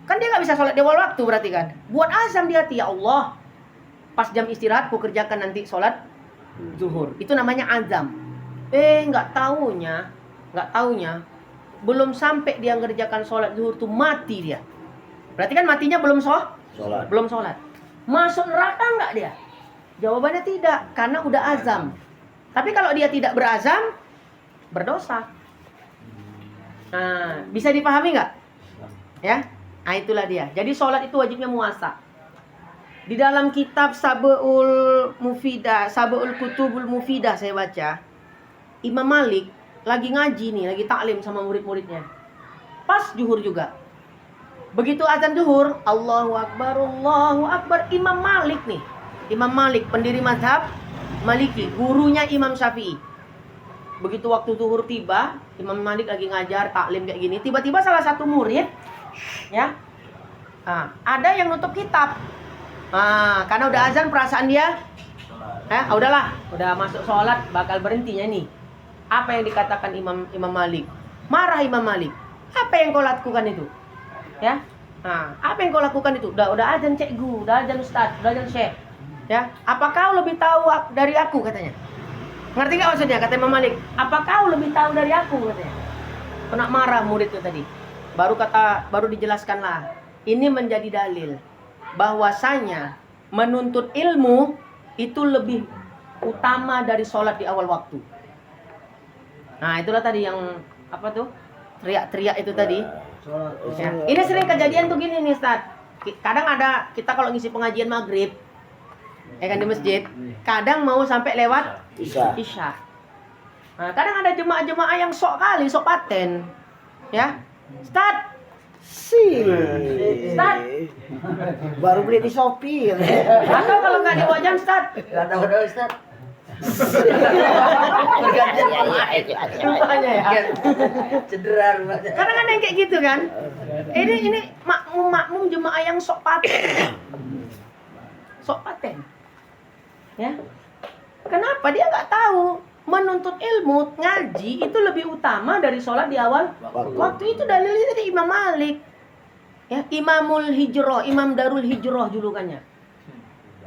kan dia nggak bisa sholat di awal waktu berarti kan. Buat azam di hati, ya Allah, pas jam istirahat ku kerjakan nanti sholat zuhur. Itu namanya azam. Nggak taunya, belum sampai dia ngerjakan sholat zuhur tuh mati dia. Berarti kan matinya belum sholat. Masuk neraka nggak dia? Jawabannya tidak, karena udah azam. Tapi kalau dia tidak berazam, berdosa. Nah, bisa dipahami nggak? Ya, nah itulah dia. Jadi sholat itu wajibnya muasa. Di dalam kitab Sab'ul Kutubul Mufidah saya baca, Imam Malik lagi ngaji nih, lagi taklim sama murid-muridnya. Pas zuhur juga. Begitu azan zuhur, Allahu Akbar, Imam Malik pendiri mazhab Maliki, gurunya Imam Syafi'i. Begitu waktu zuhur tiba, Imam Malik lagi ngajar taklim kayak gini, tiba-tiba salah satu murid ya, ada yang nutup kitab. Karena udah azan, perasaan dia udahlah, udah masuk sholat, bakal berhentinya nih. Apa yang dikatakan Imam Malik? Marah Imam Malik. Apa yang kau lakukan itu? Ya, apa yang kau lakukan itu? Udah azan cikgu, udah azan ustaz, udah azan syekh. Ya, apa kau lebih tahu dari aku, katanya. Ngerti nggak maksudnya? Kata Imam Malik, apa kau lebih tahu dari aku, katanya. Kena marah murid itu tadi. Baru dijelaskanlah. Ini menjadi dalil bahwasanya menuntut ilmu itu lebih utama dari sholat di awal waktu. Nah, itulah tadi yang apa tuh? Teriak-teriak itu tadi. Ya. Ini sering kejadian tuh gini nih, Ustaz. Kadang ada kita kalau ngisi pengajian maghrib, ya kan, di masjid, kadang mau sampai lewat Isya. Nah, kadang ada jemaah-jemaah yang sok paten. Ya. Ustaz, baru beli di Shopee. atau kalau nggak di wajan, Ustaz. Kata udah Ustaz. Rupanya ya. Cedera rupanya. Kadang ada yang kayak gitu kan. Ini makmum jemaah yang sok paten. Ya. Kenapa dia nggak tahu menuntut ilmu, ngaji itu lebih utama dari sholat di awal waktu itu. Dalilnya dari Imam Malik. Ya, Imamul Hijrah, Imam Darul Hijrah julukannya.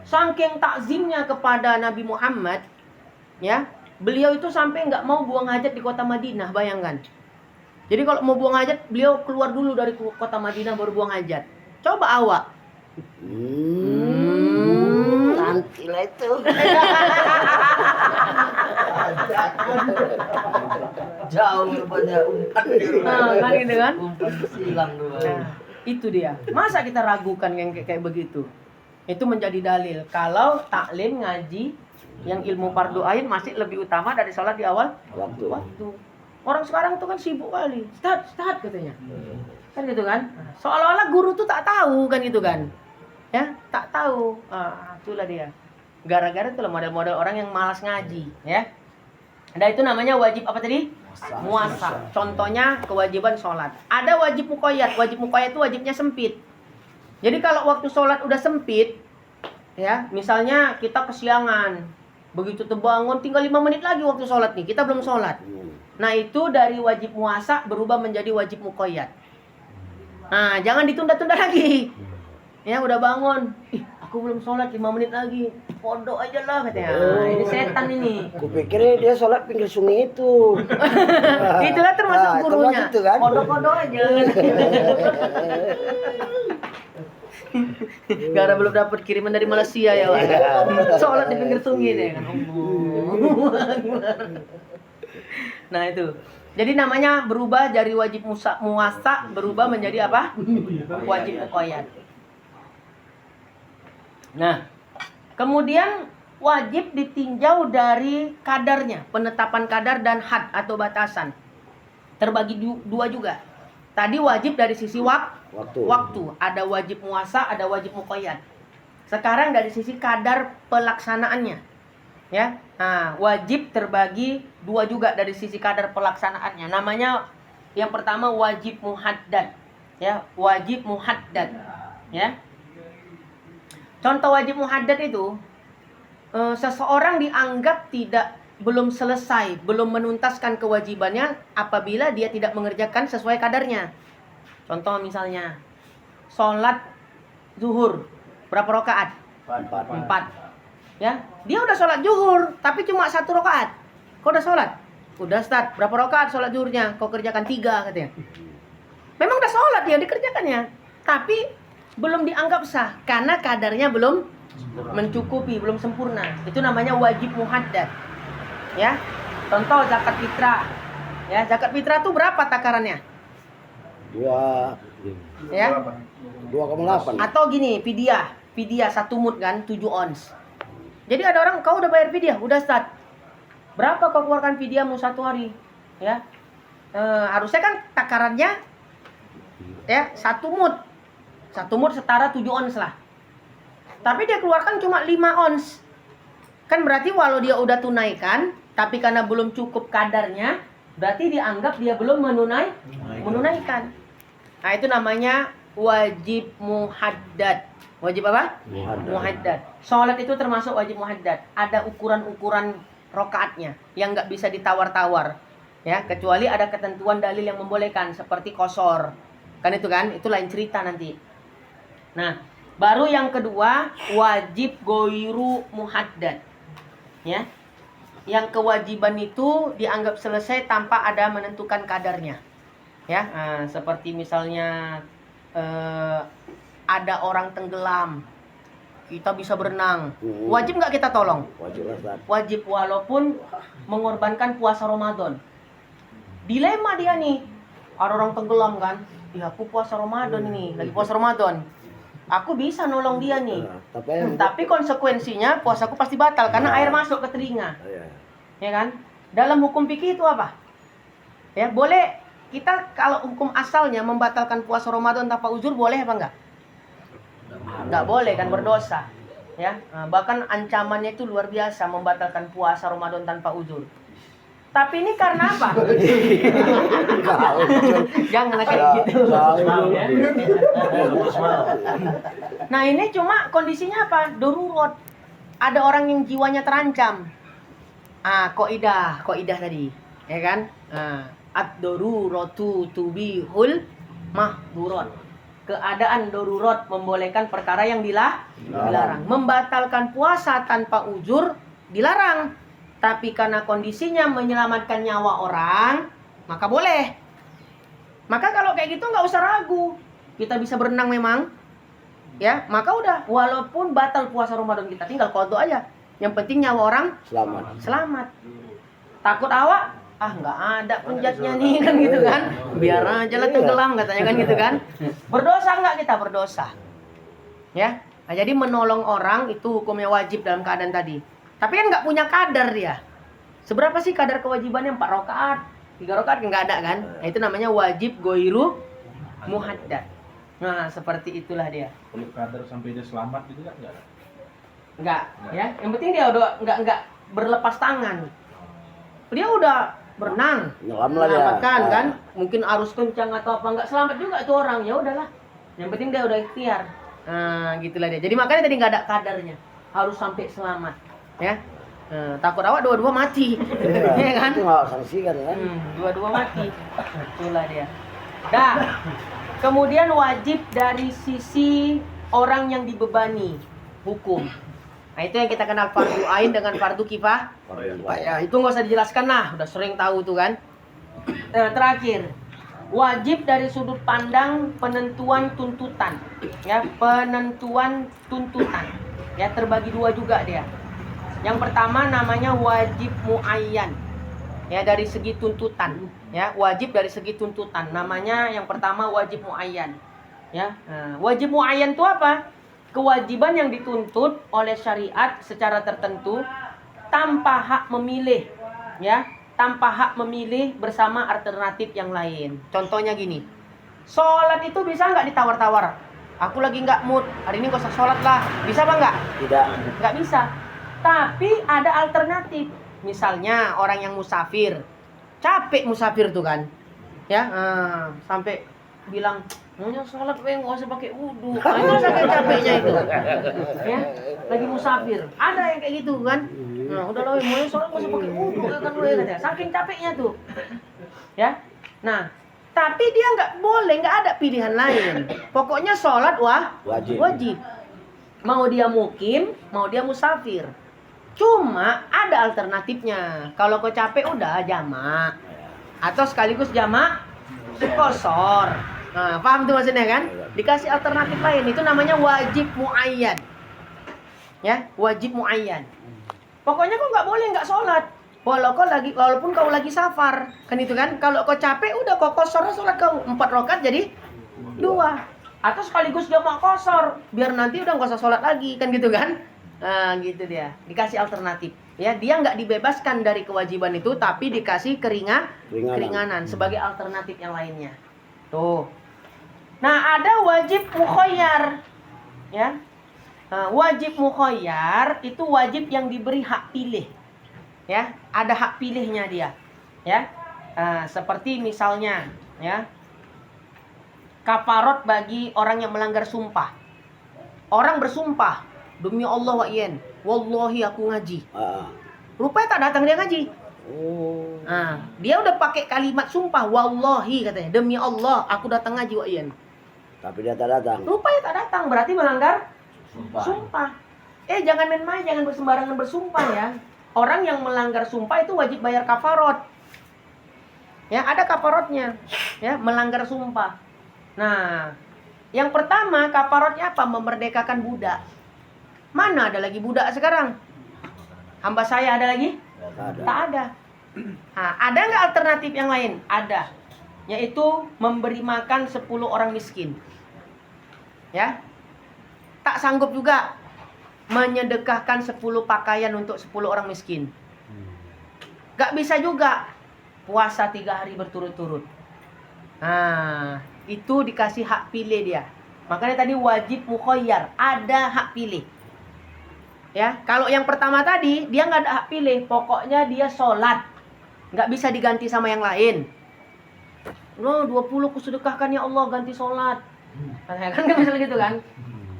Saking takzimnya kepada Nabi Muhammad, ya, beliau itu sampai nggak mau buang hajat di kota Madinah, bayangkan. Jadi kalau mau buang hajat, beliau keluar dulu dari kota Madinah baru buang hajat. Coba awak. Nanti lah itu. Jauh rupanya umpan. Kan gitu kan? Umpan silang rupanya. Nah, itu dia. Masa kita ragukan yang kayak begitu? Itu menjadi dalil kalau taklim ngaji yang ilmu fardu ain masih lebih utama dari sholat di awal waktu. Orang sekarang tuh kan sibuk kali. Start katanya. Kan gitu kan? Seolah-olah guru tuh tak tahu kan gitu kan? Ya, tak tahu. Itulah dia. Gara-gara itulah model-model orang yang malas ngaji, ya. Nah, itu namanya wajib apa tadi? Muasa. Contohnya kewajiban sholat. Ada wajib muqayyad. Wajib muqayyad itu wajibnya sempit. Jadi kalau waktu sholat udah sempit, ya, misalnya kita kesiangan, begitu terbangun tinggal 5 menit lagi waktu sholat nih, kita belum sholat. Nah, itu dari wajib muasa berubah menjadi wajib muqayyad. Nah, jangan ditunda-tunda lagi. Ya, udah bangun, aku belum sholat 5 menit lagi, pondok aja lah katanya. Ini setan ini. Kupikir dia sholat pinggir sungai itu. Itulah termasuk gurunya. Itu kan? Pondok-pondok aja. Gara belum dapat kiriman dari Malaysia ya, Wak. Sholat di pinggir sungai deh kan. Nah, itu. Jadi namanya berubah dari wajib muasa berubah menjadi apa? Wajib muqayyad. Nah, kemudian wajib ditinjau dari kadarnya, penetapan kadar dan had atau batasan. Terbagi dua juga. Tadi wajib dari sisi waktu. Ada wajib muasa, ada wajib muqayyad. Sekarang dari sisi kadar pelaksanaannya. Ya. Nah, wajib terbagi dua juga dari sisi kadar pelaksanaannya. Namanya yang pertama wajib muhaddad. Ya, wajib muhaddad. Ya. Contoh wajib muhaddad itu seseorang dianggap tidak belum selesai, belum menuntaskan kewajibannya apabila dia tidak mengerjakan sesuai kadarnya. Contoh misalnya, sholat zuhur, berapa rakaat? 4. Ya, dia udah sholat zuhur, tapi cuma 1 rakaat. Kau udah sholat? Udah, Ustaz. Berapa rakaat sholat zuhurnya? Kau kerjakan 3 katanya. Memang udah sholat dia dikerjakannya, tapi belum dianggap sah karena kadarnya belum mencukupi, belum sempurna. Itu namanya wajib muhaddad. Ya, contoh zakat fitrah. Ya, zakat fitrah itu berapa takarannya? 2 Ya, 2,8. atau gini, fidyah 1 mud kan, 7 ons. Jadi ada orang, kau udah bayar fidyah, udah start. Berapa kau keluarkan fidyahmu 1 hari? Ya, harusnya kan takarannya ya 1 mud. 1 mud setara 7 ons lah. Tapi dia keluarkan cuma 5 ons. Kan berarti walau dia udah tunaikan, tapi karena belum cukup kadarnya, berarti dianggap dia belum menunaikan. Nah, itu namanya wajib muhaddad. Wajib apa? Muhaddad. Sholat itu termasuk wajib muhaddad. Ada ukuran-ukuran rokaatnya yang nggak bisa ditawar-tawar. Ya, kecuali ada ketentuan dalil yang membolehkan, seperti qashar. Kan itu kan? Itu lain cerita nanti. Nah, baru yang kedua, wajib ghairu muhaddad. Ya, yang kewajiban itu dianggap selesai tanpa ada menentukan kadarnya. Ya, seperti misalnya ada orang tenggelam, kita bisa berenang, wajib nggak kita tolong? Wajib, Ustaz. Wajib, walaupun mengorbankan puasa Ramadan. Dilema dia nih, ada orang tenggelam kan, ya aku puasa Ramadan ini, lagi puasa Ramadan. Aku bisa nolong dia nih. Tapi konsekuensinya puasaku pasti batal karena air masuk ke telinga. Ya kan? Dalam hukum fikih itu apa? Ya, boleh kita kalau hukum asalnya membatalkan puasa Ramadan tanpa uzur boleh apa enggak? Enggak boleh kan, berdosa. Ya, bahkan ancamannya itu luar biasa, membatalkan puasa Ramadan tanpa uzur. Tapi ini karena apa? Jangan kayak gitu. Nah, ini cuma kondisinya apa? Darurat. Ada orang yang jiwanya terancam. Kaidah tadi, ya kan? Ad-daruratu tubihul mahdurat. Keadaan darurat membolehkan perkara yang dilarang. Membatalkan puasa tanpa uzur dilarang. Tapi karena kondisinya menyelamatkan nyawa orang, maka boleh. Maka kalau kayak gitu nggak usah ragu. Kita bisa berenang memang, ya, maka udah. Walaupun batal puasa Ramadan kita, tinggal qadha aja. Yang penting nyawa orang selamat. Takut awak, nggak ada penjatnya nih kan gitu kan. Biar aja lah tenggelam katanya kan gitu kan. Berdosa nggak kita? Berdosa. Ya. Nah, jadi menolong orang itu hukumnya wajib dalam keadaan tadi. Tapi kan nggak punya kadar dia. Seberapa sih kadar kewajibannya? 4 rakaat, 3 rakaat nggak ada kan? Nah, itu namanya wajib ghairu muhaddad. Nah, seperti itulah dia. Kalau kadar sampai dia selamat gitu kan enggak? Enggak, ya. Yang penting dia udah enggak berlepas tangan. Dia udah berenang, menyelamatkan kan? Mungkin arus kencang atau apa, enggak selamat juga itu orang. Ya udahlah. Yang penting dia udah ikhtiar. Nah, gitulah dia. Jadi makanya tadi nggak ada kadarnya. Harus sampai selamat. Ya, takut awak dua-dua mati, ya kan? Itu nggak sanksikan kan? Dua-dua mati, itulah dia. Dah, kemudian wajib dari sisi orang yang dibebani hukum. Nah, itu yang kita kenal fardu ain dengan fardu kifah. Ya, itu nggak usah dijelaskan lah, udah sering tahu tuh kan. Terakhir, wajib dari sudut pandang penentuan tuntutan. Ya, penentuan tuntutan. Ya, terbagi 2 juga dia. Yang pertama namanya wajib muayyan. Ya, dari segi tuntutan. Ya, wajib dari segi tuntutan. Namanya yang pertama wajib muayyan. Ya, wajib muayyan itu apa? Kewajiban yang dituntut oleh syariat secara tertentu tanpa hak memilih. Ya, tanpa hak memilih bersama alternatif yang lain. Contohnya gini. Sholat itu bisa nggak ditawar-tawar? Aku lagi nggak mood, hari ini gak usah sholat lah. Bisa apa nggak? Tidak. Nggak bisa. Tapi ada alternatif. Misalnya orang yang musafir, capek musafir tuh kan, ya, sampai bilang maunya sholat, nggak usah pakai wudhu. Itu saking capeknya itu, ya, lagi musafir. Ada yang kayak gitu kan. Nah, udah lah, mau sholat nggak usah pakai wudhu ya kan, katanya. Saking capeknya tuh, ya. Nah, tapi dia nggak boleh, nggak ada pilihan lain. Pokoknya sholat wajib. Mau dia mukim, mau dia musafir. Cuma ada alternatifnya. Kalau kau capek udah jamak, atau sekaligus jamak qashar. Nah, paham tuh maksudnya kan? Dikasih alternatif lain, itu namanya wajib muayyan. Ya, wajib muayyan. Pokoknya kau nggak boleh nggak sholat. Walaupun kau lagi safar, kan itu kan? Kalau kau capek, udah kau qashar sholat kau 4 rakaat jadi 2. Atau sekaligus jamak qashar, biar nanti udah nggak usah sholat lagi, kan gitu kan? Nah, gitu dia. Dikasih alternatif. Ya, dia nggak dibebaskan dari kewajiban itu, tapi dikasih keringanan sebagai alternatif yang lainnya. Tuh. Nah, ada wajib mukhayyar. Ya. Nah, wajib mukhayyar itu wajib yang diberi hak pilih. Ya, ada hak pilihnya dia. Ya. Seperti misalnya, ya. Kafarat bagi orang yang melanggar sumpah. Orang bersumpah, demi Allah wa yen, wallahi aku ngaji. Rupanya tak datang dia ngaji. Nah, dia udah pakai kalimat sumpah, wallahi katanya, demi Allah aku datang ngaji wa yen. Tapi dia tak datang. Rupanya tak datang, berarti melanggar sumpah. Jangan main-main, jangan bersembarangan bersumpah ya. Orang yang melanggar sumpah itu wajib bayar kafarat. Ya, ada kafaratnya. Ya, melanggar sumpah. Nah, yang pertama kafaratnya apa? Memerdekakan budak. Mana ada lagi budak sekarang? Hamba saya ada lagi? Tak ada. Nah, ada nggak alternatif yang lain? Ada. Yaitu memberi makan 10 orang miskin. Ya. Tak sanggup juga menyedekahkan 10 pakaian untuk 10 orang miskin. Gak bisa juga puasa 3 hari berturut-turut. Nah, itu dikasih hak pilih dia. Makanya tadi wajib mukhayyar, ada hak pilih. Ya, kalau yang pertama tadi dia nggak ada hak pilih, pokoknya dia sholat, nggak bisa diganti sama yang lain. Loh, 20 kusedekahkan ya Allah, ganti sholat. Kan nggak bisa gitu kan?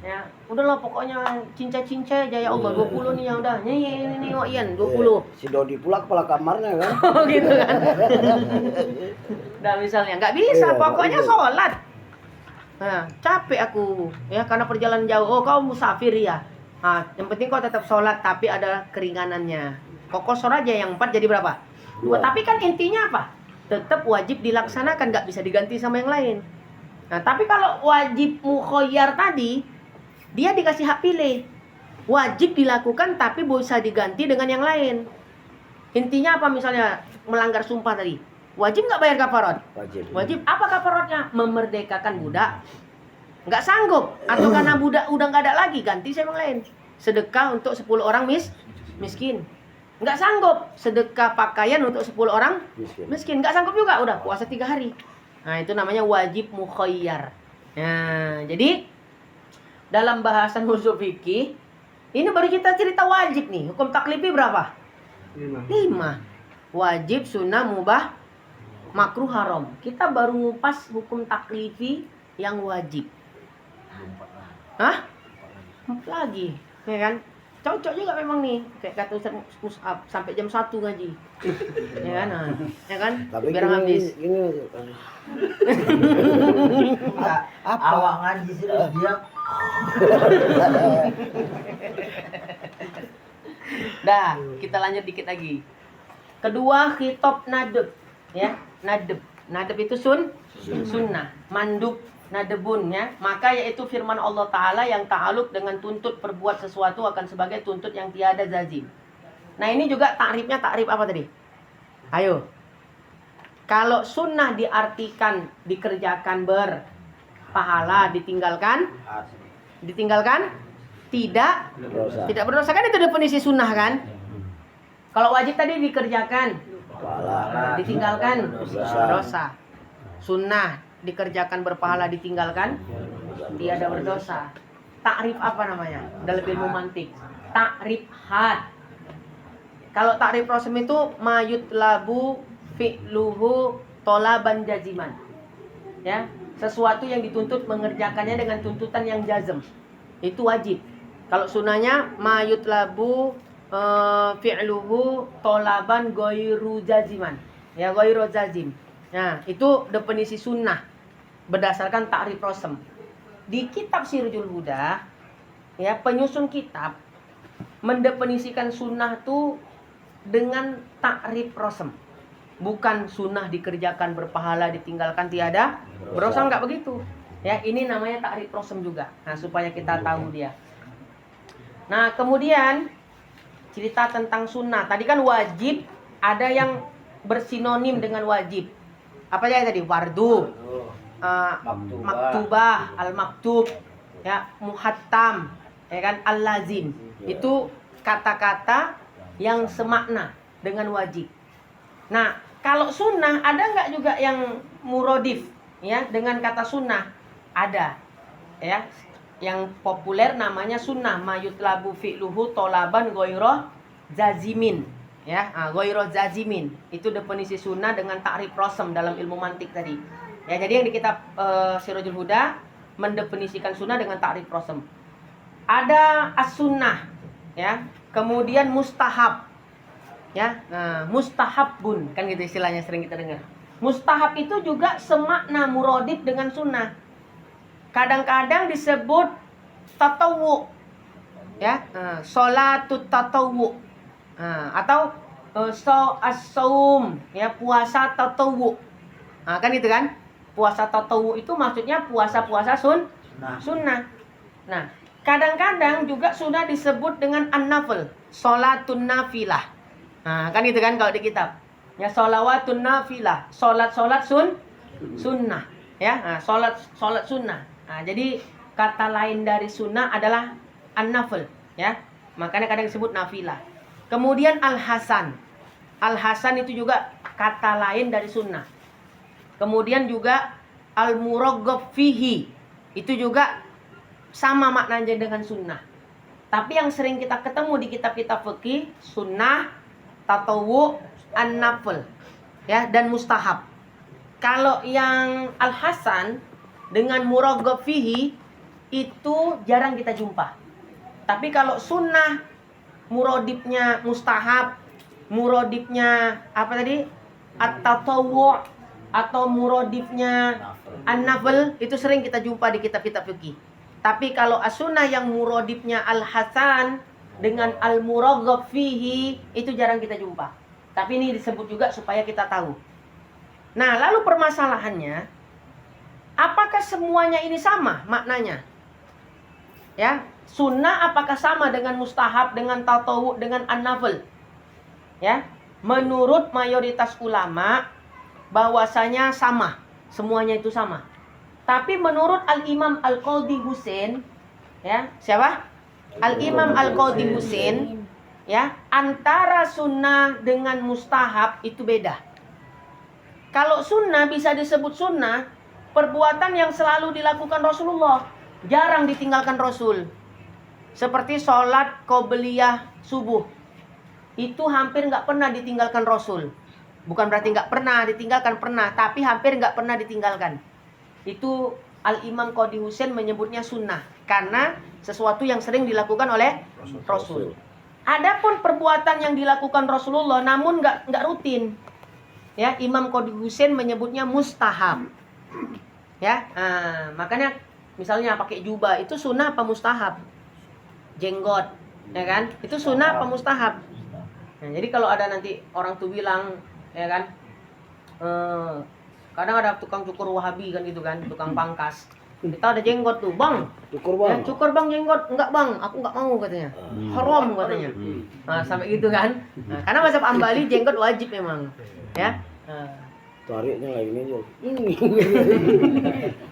Ya, udahlah pokoknya cinca-cinca aja ya Allah, 20 nih yang udah. Ini oh Ian 20. Si Dodi pula kepala kamarnya kan. Oh gitu kan. Nah, misalnya nggak bisa, pokoknya sholat. Nah, capek aku ya karena perjalanan jauh. Oh, kau musafir ya. Nah, yang penting kau tetap sholat tapi ada keringanannya. Kau qashar aja yang 4 jadi berapa? 2. Tapi kan intinya apa? Tetap wajib dilaksanakan, nggak bisa diganti sama yang lain. Nah, tapi kalau wajib mukhayyar tadi, dia dikasih hak pilih. Wajib dilakukan tapi bisa diganti dengan yang lain. Intinya apa misalnya melanggar sumpah tadi? Wajib nggak bayar kafarat? Wajib. Apa kafaratnya? Memerdekakan budak. Nggak sanggup. Atau karena budak udah nggak ada lagi, ganti sama yang lain. Sedekah untuk 10 orang miskin. Nggak sanggup. Sedekah pakaian untuk 10 orang miskin. Nggak sanggup juga. Udah puasa 3 hari. Nah, itu namanya wajib mukhayyar. Nah, jadi dalam bahasan ushul fikih, ini baru kita cerita wajib nih. Hukum taklifi berapa? 5. Wajib, sunnah, mubah, makruh, haram. Kita baru ngupas hukum taklifi yang wajib. Hah? 4 lagi. Ya kan? Cocok juga memang nih. Kayak kata Ustaz Mus'ab, sampai jam 1 ngaji. Ya kan? Nah, ya kan? Tapi biar habis. Ini Awak ngaji serius dia. Dah, kita lanjut dikit lagi. Kedua, khitab nadab, ya. Nadab itu sunnah, mandub nadebun ya. Maka yaitu firman Allah Ta'ala yang ta'aluk dengan tuntut perbuat sesuatu akan sebagai tuntut yang tiada zazim. Nah, ini juga takrifnya takrif apa tadi? Ayo. Kalau sunnah diartikan dikerjakan berpahala, ditinggalkan tidak berdosa, kan itu definisi sunnah kan? Kalau wajib tadi dikerjakan, ditinggalkan berdosa. Sunnah dikerjakan berpahala, ditinggalkan tiada berdosa. Takrif apa namanya? Dalam ilmu mantik, takrif had. Kalau takrif rosem itu mayut labu fi'luhu tolaban jaziman. Ya, sesuatu yang dituntut mengerjakannya dengan tuntutan yang jazm. Itu wajib. Kalau sunnahnya mayut labu fi'luhu tolaban ghairu jaziman. Ya, ghairu jazim. Nah, itu definisi sunnah berdasarkan ta'rif Rosem. Di kitab Sirjul Huda, ya, penyusun kitab mendefinisikan sunnah itu dengan ta'rif Rosem. Bukan sunnah dikerjakan berpahala, ditinggalkan tiada berdosa, enggak begitu. Ya, ini namanya ta'rif Rosem juga. Nah, supaya kita tahu dia. Nah, kemudian cerita tentang sunnah. Tadi kan wajib, ada yang bersinonim dengan wajib. Apa aja tadi? Fardu, maktubah, al-maktub, ya, muhattam, ya kan, al-lazim. Itu kata-kata yang semakna dengan wajib. Nah, kalau sunnah ada nggak juga yang murodif, ya, dengan kata sunnah? Ada, ya. Yang populer namanya sunnah, mayutlabu fi'luhu tolaban ghoiro jazimin, ya, ghoiro jazimin. Itu definisi sunnah dengan ta'rif Rosem dalam ilmu mantik tadi. Ya, jadi yang di kitab Sirajul Huda mendefinisikan sunnah dengan ta'rif Rosem. Ada as-sunnah, ya, kemudian mustahab, ya, mustahabun, kan gitu istilahnya sering kita dengar. Mustahab itu juga semakna murodif dengan sunnah. Kadang-kadang disebut tatawwu, ya, sholatut tatawwu, atau as-saum, ya, puasa tatawwu. Kan itu kan, puasa tatawwu itu maksudnya puasa-puasa sunnah. Nah, kadang-kadang juga sudah disebut dengan an-nafil, sholatun nafilah. Kan itu kan kalau di kitab, ya, sholawatun nafilah, sholat sunnah, ya, sholat sunnah. Nah, jadi kata lain dari sunnah adalah an-nafil, ya. Makanya kadang disebut nafilah. Kemudian al-hasan. Al-hasan itu juga kata lain dari sunnah. Kemudian juga al-muraghab fihi. Itu juga sama maknanya dengan sunnah. Tapi yang sering kita ketemu di kitab-kitab fikih, sunnah, tatawwu, an-nafil, ya, dan mustahab. Kalau yang al-hasan dengan muraghab fihi itu jarang kita jumpa. Tapi kalau sunnah murodifnya mustahab, murodifnya apa tadi? At-tatawwu atau murodifnya an-nafil, itu sering kita jumpa di kitab-kitab fikih. Tapi kalau as-sunnah yang murodifnya al-hasan dengan al-muraghab fihi itu jarang kita jumpa. Tapi ini disebut juga supaya kita tahu. Nah, lalu permasalahannya, apakah semuanya ini sama maknanya? Ya, sunnah apakah sama dengan mustahab, dengan tatawwu, dengan an-nafil? Ya, menurut mayoritas ulama bahwasanya sama, semuanya itu sama. Tapi menurut Al-Imam Al-Qadhi Husain, ya, siapa? Al-Imam Al-Qadhi Husain, ya, antara sunnah dengan mustahab itu beda. Kalau sunnah bisa disebut sunnah, perbuatan yang selalu dilakukan Rasulullah, jarang ditinggalkan Rasul. Seperti sholat qobliyah subuh, itu hampir nggak pernah ditinggalkan Rasul. Bukan berarti nggak pernah ditinggalkan, pernah, tapi hampir nggak pernah ditinggalkan. Itu Al-Imam Qadhi Husain menyebutnya sunnah, karena sesuatu yang sering dilakukan oleh Rasul. Adapun perbuatan yang dilakukan Rasulullah namun nggak rutin, ya, Imam Qadhi Husain menyebutnya mustahab. Ya, makanya misalnya pakai jubah itu sunnah apa mustahab? Jenggot, ya kan? Itu sunnah apa mustahab? Nah, jadi kalau ada nanti orang tuh bilang, ya kan, kadang ada tukang cukur Wahabi kan gitu kan, tukang pangkas. Kita ada jenggot tuh, bang. Cukur bang. Ya, cukur bang jenggot, enggak bang, aku enggak mau katanya. Haram katanya. Nah, sampai gitu kan. Nah, karena mazhab Ambali jenggot wajib memang, ya. Tariknya lagi ini.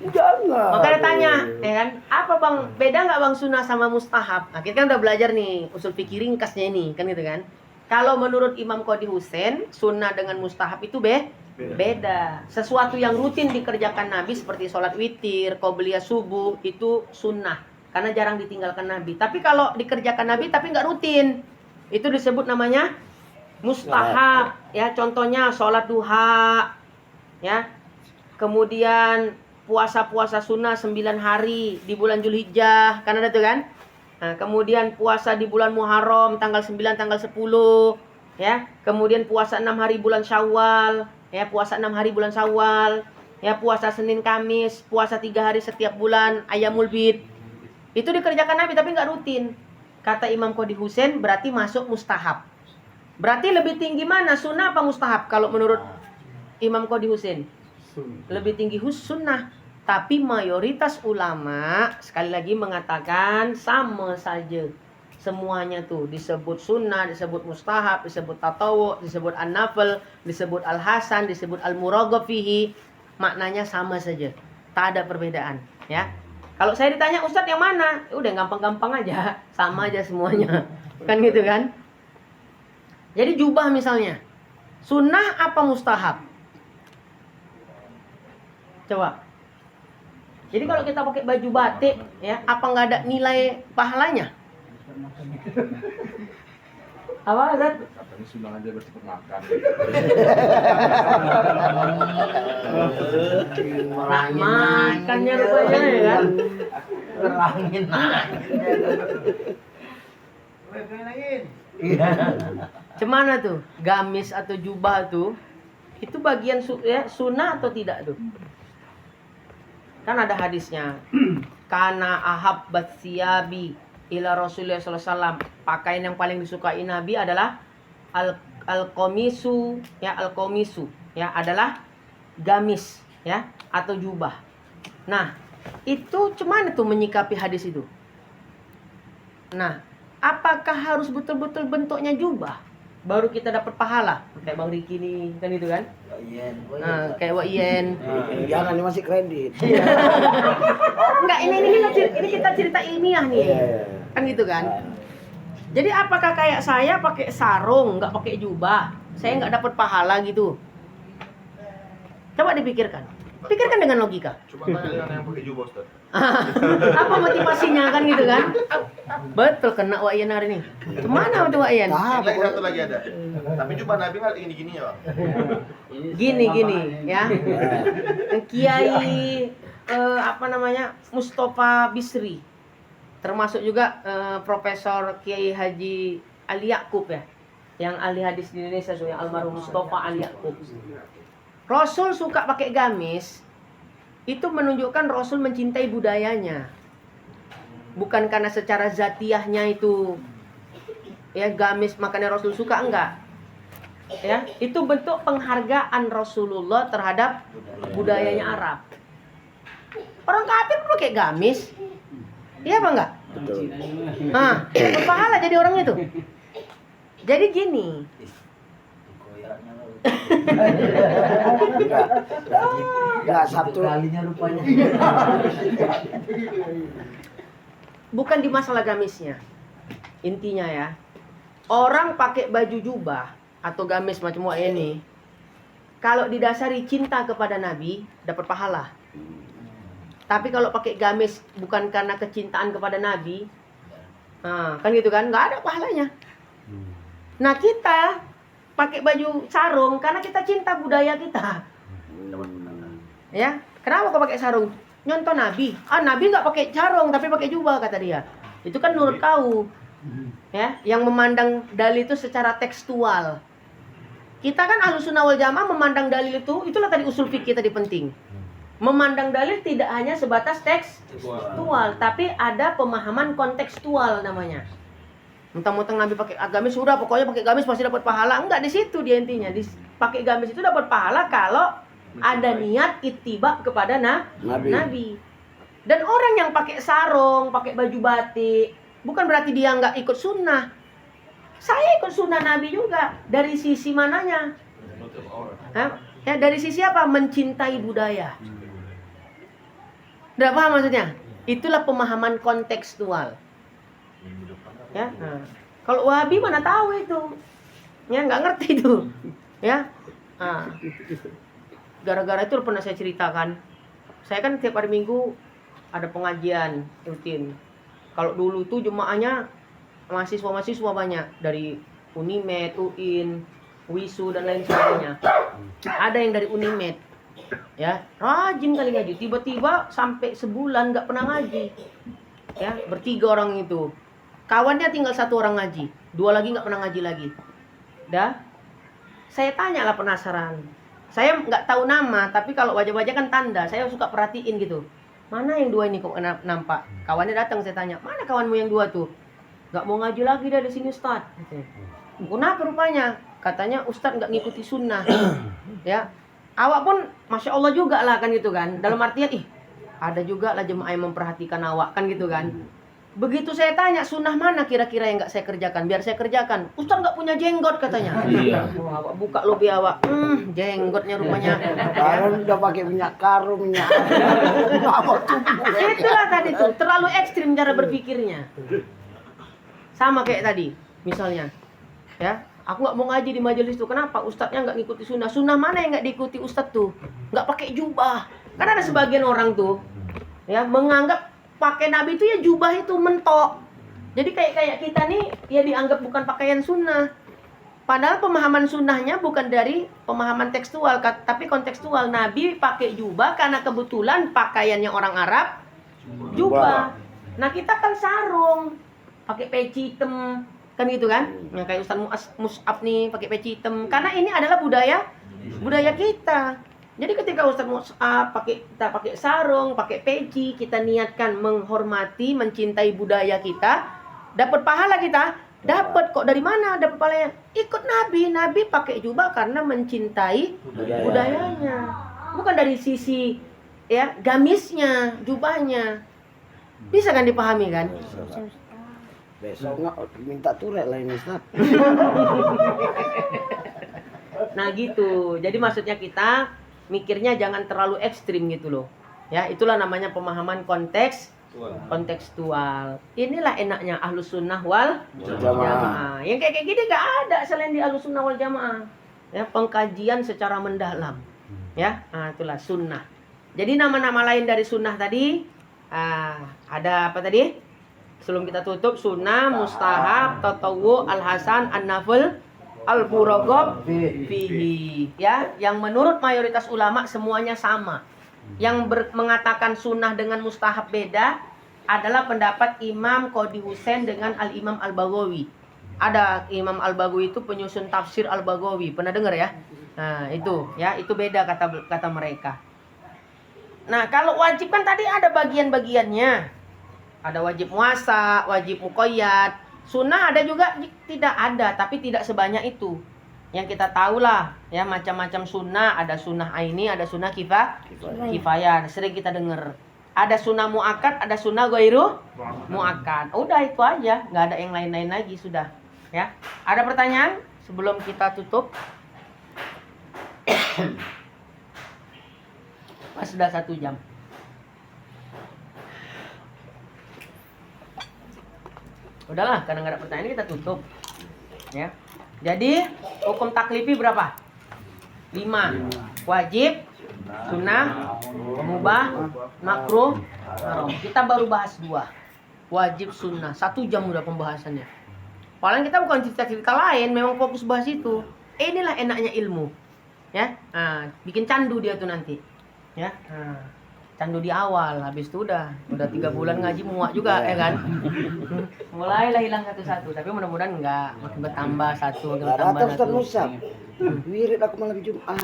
Jangan. Makanya tanya, ya kan, apa bang, beda nggak bang sunnah sama mustahab? Nah, kita kan udah belajar nih usul fikih ringkasnya ini, kan gitu kan. Kalau menurut Imam Qadhi Husain, sunnah dengan mustahab itu beda. Sesuatu yang rutin dikerjakan Nabi seperti sholat witir, qobliyah subuh, itu sunnah, karena jarang ditinggalkan Nabi. Tapi kalau dikerjakan Nabi tapi nggak rutin, itu disebut namanya mustahab. Ya, contohnya sholat duha, ya, kemudian puasa-puasa sunnah 9 hari di bulan Zulhijjah, kan ada tuh kan. Nah, kemudian puasa di bulan Muharram tanggal 9, tanggal 10, ya. Kemudian puasa 6 hari bulan Syawal, ya, puasa 6 hari bulan Syawal, ya, puasa Senin Kamis, puasa 3 hari setiap bulan, Ayyamul Bid. Itu dikerjakan Nabi tapi nggak rutin. Kata Imam Qadhi Husain berarti masuk mustahab. Berarti lebih tinggi mana, sunnah apa mustahab kalau menurut Imam Qadhi Husain? Lebih tinggi sunnah. Tapi mayoritas ulama sekali lagi mengatakan sama saja. Semuanya tuh disebut sunnah, disebut mustahab, disebut tatawu, disebut an-nafil, disebut al-hasan, disebut al-muraghab fihi. Maknanya sama saja. Tak ada perbedaan, ya. Kalau saya ditanya, Ustadz yang mana? Udah gampang-gampang aja, sama aja semuanya. Kan gitu kan? Jadi jubah misalnya, sunnah apa mustahab? Coba. Jadi kalau kita pakai baju batik, ya, apa nggak ada nilai pahalanya? Apa, Ustaz? Katanya sunnah aja bersifat makan. Makannya rupanya ya kan? Kerangin Cemana tuh? Gamis atau jubah tuh? Itu bagian sunnah atau tidak tuh? Kan ada hadisnya. Kana ahabbat siyabi ila Rasulullah SAW. Pakaian yang paling disukai Nabi adalah al-qamisu, ya, al-qamisu, ya, adalah gamis, ya, atau jubah. Nah, itu cuman tuh menyikapi hadis itu. Nah, apakah harus betul-betul bentuknya jubah baru kita dapat pahala? Kayak Bang Riki nih, kan gitu kan? Nah, kayak Wak Ien. Jangan, ini masih kredit. Enggak, ini kita cerita ilmiah nih. Kan gitu kan? Jadi apakah kayak saya pakai sarung, nggak pakai jubah, saya nggak dapat pahala gitu? Coba dipikirkan. Pikirkan dengan logika. Coba tanya yang pakai jubah, Ustaz. Apa motivasinya kan gitu kan? Betul, kena Wak Ien hari ini. Kemana tuh Wak Ien? Nah, Lagi satu lagi ada. Tapi jubah Nabi nggak gini-gini ya, Bang. Gini ya. Kiai apa namanya? Mustafa Bisri. Termasuk juga Profesor Kiai Haji Ali Yaqub ya. Yang ahli hadis di Indonesia, yang almarhum Mustafa Ali Yaqub. Rasul suka pakai gamis, itu menunjukkan Rasul mencintai budayanya. Bukan karena secara zatiahnya itu, ya, gamis makanya Rasul suka, enggak. Ya, itu bentuk penghargaan Rasulullah terhadap budayanya Arab. Orang kafir pakai gamis, iya apa enggak? betul. Nah, berpahala jadi orang itu. Jadi gini. Enggak satu kalinya rupanya. Bukan di masalah gamisnya. Intinya ya, orang pakai baju jubah atau gamis macam ini, kalau didasari cinta kepada Nabi, dapat pahala. Tapi kalau pakai gamis bukan karena kecintaan kepada Nabi, kan gitu kan, nggak ada pahalanya. Nah, kita pakai baju sarung karena kita cinta budaya kita. Ya, kenapa kau pakai sarung? Nyontoh Nabi. Nabi nggak pakai sarung tapi pakai jubah, kata dia. Itu kan menurut kau. Ya, yang memandang dalil itu secara tekstual. Kita kan Ahlussunnah wal Jamaah memandang dalil itu, itulah tadi usul fikih tadi penting. Memandang dalil tidak hanya sebatas tekstual, tapi ada pemahaman kontekstual namanya. Mentang-mentang Nabi pakai gamis, sudah pokoknya pakai gamis pasti dapat pahala. Enggak, di situ dia intinya. Pakai gamis itu dapat pahala kalau ada niat ittiba kepada Nabi. Dan orang yang pakai sarung, pakai baju batik, bukan berarti dia nggak ikut sunnah. Saya ikut sunnah Nabi juga. Dari sisi mananya? Ya, dari sisi apa? Mencintai budaya. Udah paham maksudnya? Itulah pemahaman kontekstual. Ya, kalau Wahabi mana tahu itu? Ya, nggak ngerti itu. Ya, gara-gara itu pernah saya ceritakan. Saya kan tiap hari Minggu ada pengajian rutin. Kalau dulu tuh jemaahnya mahasiswa banyak dari Unimed, UIN, WISU dan lain sebagainya. Ada yang dari Unimed, ya, rajin kali ngaji. Tiba-tiba sampai sebulan nggak pernah ngaji. Ya, bertiga orang itu. kawannya tinggal 1 orang ngaji, 2 lagi nggak pernah ngaji lagi. Dah, saya tanya lah penasaran. Saya nggak tahu nama, tapi kalau wajah-wajah kan tanda. Saya suka perhatiin gitu. Mana yang 2 ini kok nampak? Kawannya datang, saya tanya, mana kawanmu yang 2 tuh? Nggak mau ngaji lagi dari sini Ustaz. Kenapa rupanya? Katanya Ustaz nggak ngikuti sunnah. Ya, awak pun masya Allah juga lah kan gitu kan. Dalam artian ada juga lah jemaah yang memperhatikan awak kan gitu kan. Begitu saya tanya sunnah mana kira-kira yang nggak saya kerjakan, biar saya kerjakan. Ustaz nggak punya jenggot katanya. Iya. Oh, awak buka lobi awak, jenggotnya rupanya. Sekarang udah pakai minyak karung, minyak apa tuh? Itulah tadi tuh terlalu ekstrim cara berpikirnya. Sama kayak tadi, misalnya, ya, aku nggak mau ngaji di majelis tuh. Kenapa? Ustadznya nggak ngikuti sunnah. Sunnah mana yang nggak diikuti ustadz tuh? Nggak pakai jubah. Karena ada sebagian orang tuh, ya, menganggap pakai nabi itu ya jubah itu mentok. Jadi kayak kita nih, ya dianggap bukan pakaian sunnah. Padahal pemahaman sunnahnya bukan dari pemahaman tekstual, tapi kontekstual. Nabi pakai jubah karena kebetulan pakaiannya orang Arab jubah. Nah kita kan sarung, pakai peci hitam, kan gitu kan? Yang kayak Ustaz Mus'ab nih pakai peci hitam. Karena ini adalah budaya kita. Jadi ketika Ustaz Mus'ab kita pakai sarung, pakai peci, kita niatkan menghormati, mencintai budaya kita, dapat pahala kita. Dapat kok dari mana dapat pahalanya? Ikut Nabi. Nabi pakai jubah karena mencintai budayanya. Bukan dari sisi ya gamisnya, jubahnya. Bisa kan dipahami kan? Besok nggak minta turek lah ini Ustaz. Nah gitu. Jadi maksudnya kita mikirnya jangan terlalu ekstrim gitu loh. Ya, itulah namanya pemahaman kontekstual. Inilah enaknya Ahlus Sunnah wal Jamaah. Yang kayak gini gak ada selain di Ahlus Sunnah wal Jamaah. Ya, pengkajian secara mendalam. Ya, itulah sunnah. Jadi nama-nama lain dari sunnah tadi ada apa tadi? Sebelum kita tutup, sunnah, mustahab, tatawwu, al-hasan, an-nafil, al-muraghab fihi. Ya, yang menurut mayoritas ulama semuanya sama. Yang mengatakan sunnah dengan mustahab beda adalah pendapat Imam Qadi Husain dengan Al-Imam Al-Baghawi. Ada Imam Al-Baghawi itu penyusun tafsir Al-Baghawi. Pernah dengar ya? Nah, itu ya, itu beda kata mereka. Nah, kalau wajib kan tadi ada bagian-bagiannya. Ada wajib muasa, wajib muqayyad. Sunnah ada juga tidak ada, tapi tidak sebanyak itu. Yang kita tahu lah, ya macam-macam sunnah. Ada sunnah aini, ada sunnah kifayah. Sering kita dengar. Ada sunnah muakkad, ada sunnah ghairu muakkad. Udah itu aja, nggak ada yang lain-lain lagi sudah. Ya, ada pertanyaan sebelum kita tutup? Sudah 1 jam. Udahlah, karena nggak ada pertanyaan kita tutup. Ya. Jadi hukum taklifi berapa? 5. Wajib, sunnah, mubah, makruh, haram. Kita baru bahas 2. Wajib, sunnah. 1 jam udah pembahasannya. Paling kita bukan cerita-cerita lain, memang fokus bahas itu. Inilah enaknya ilmu. Ya, bikin candu dia tuh nanti. Ya, candu di awal, habis itu udah 3 bulan ngaji muak juga ya kan. Mulailah hilang satu-satu, tapi mudah-mudahan enggak, makin bertambah satu, makin bertambah Rata Ustaz satu. Mus'ab. Wirid aku malam Jumat.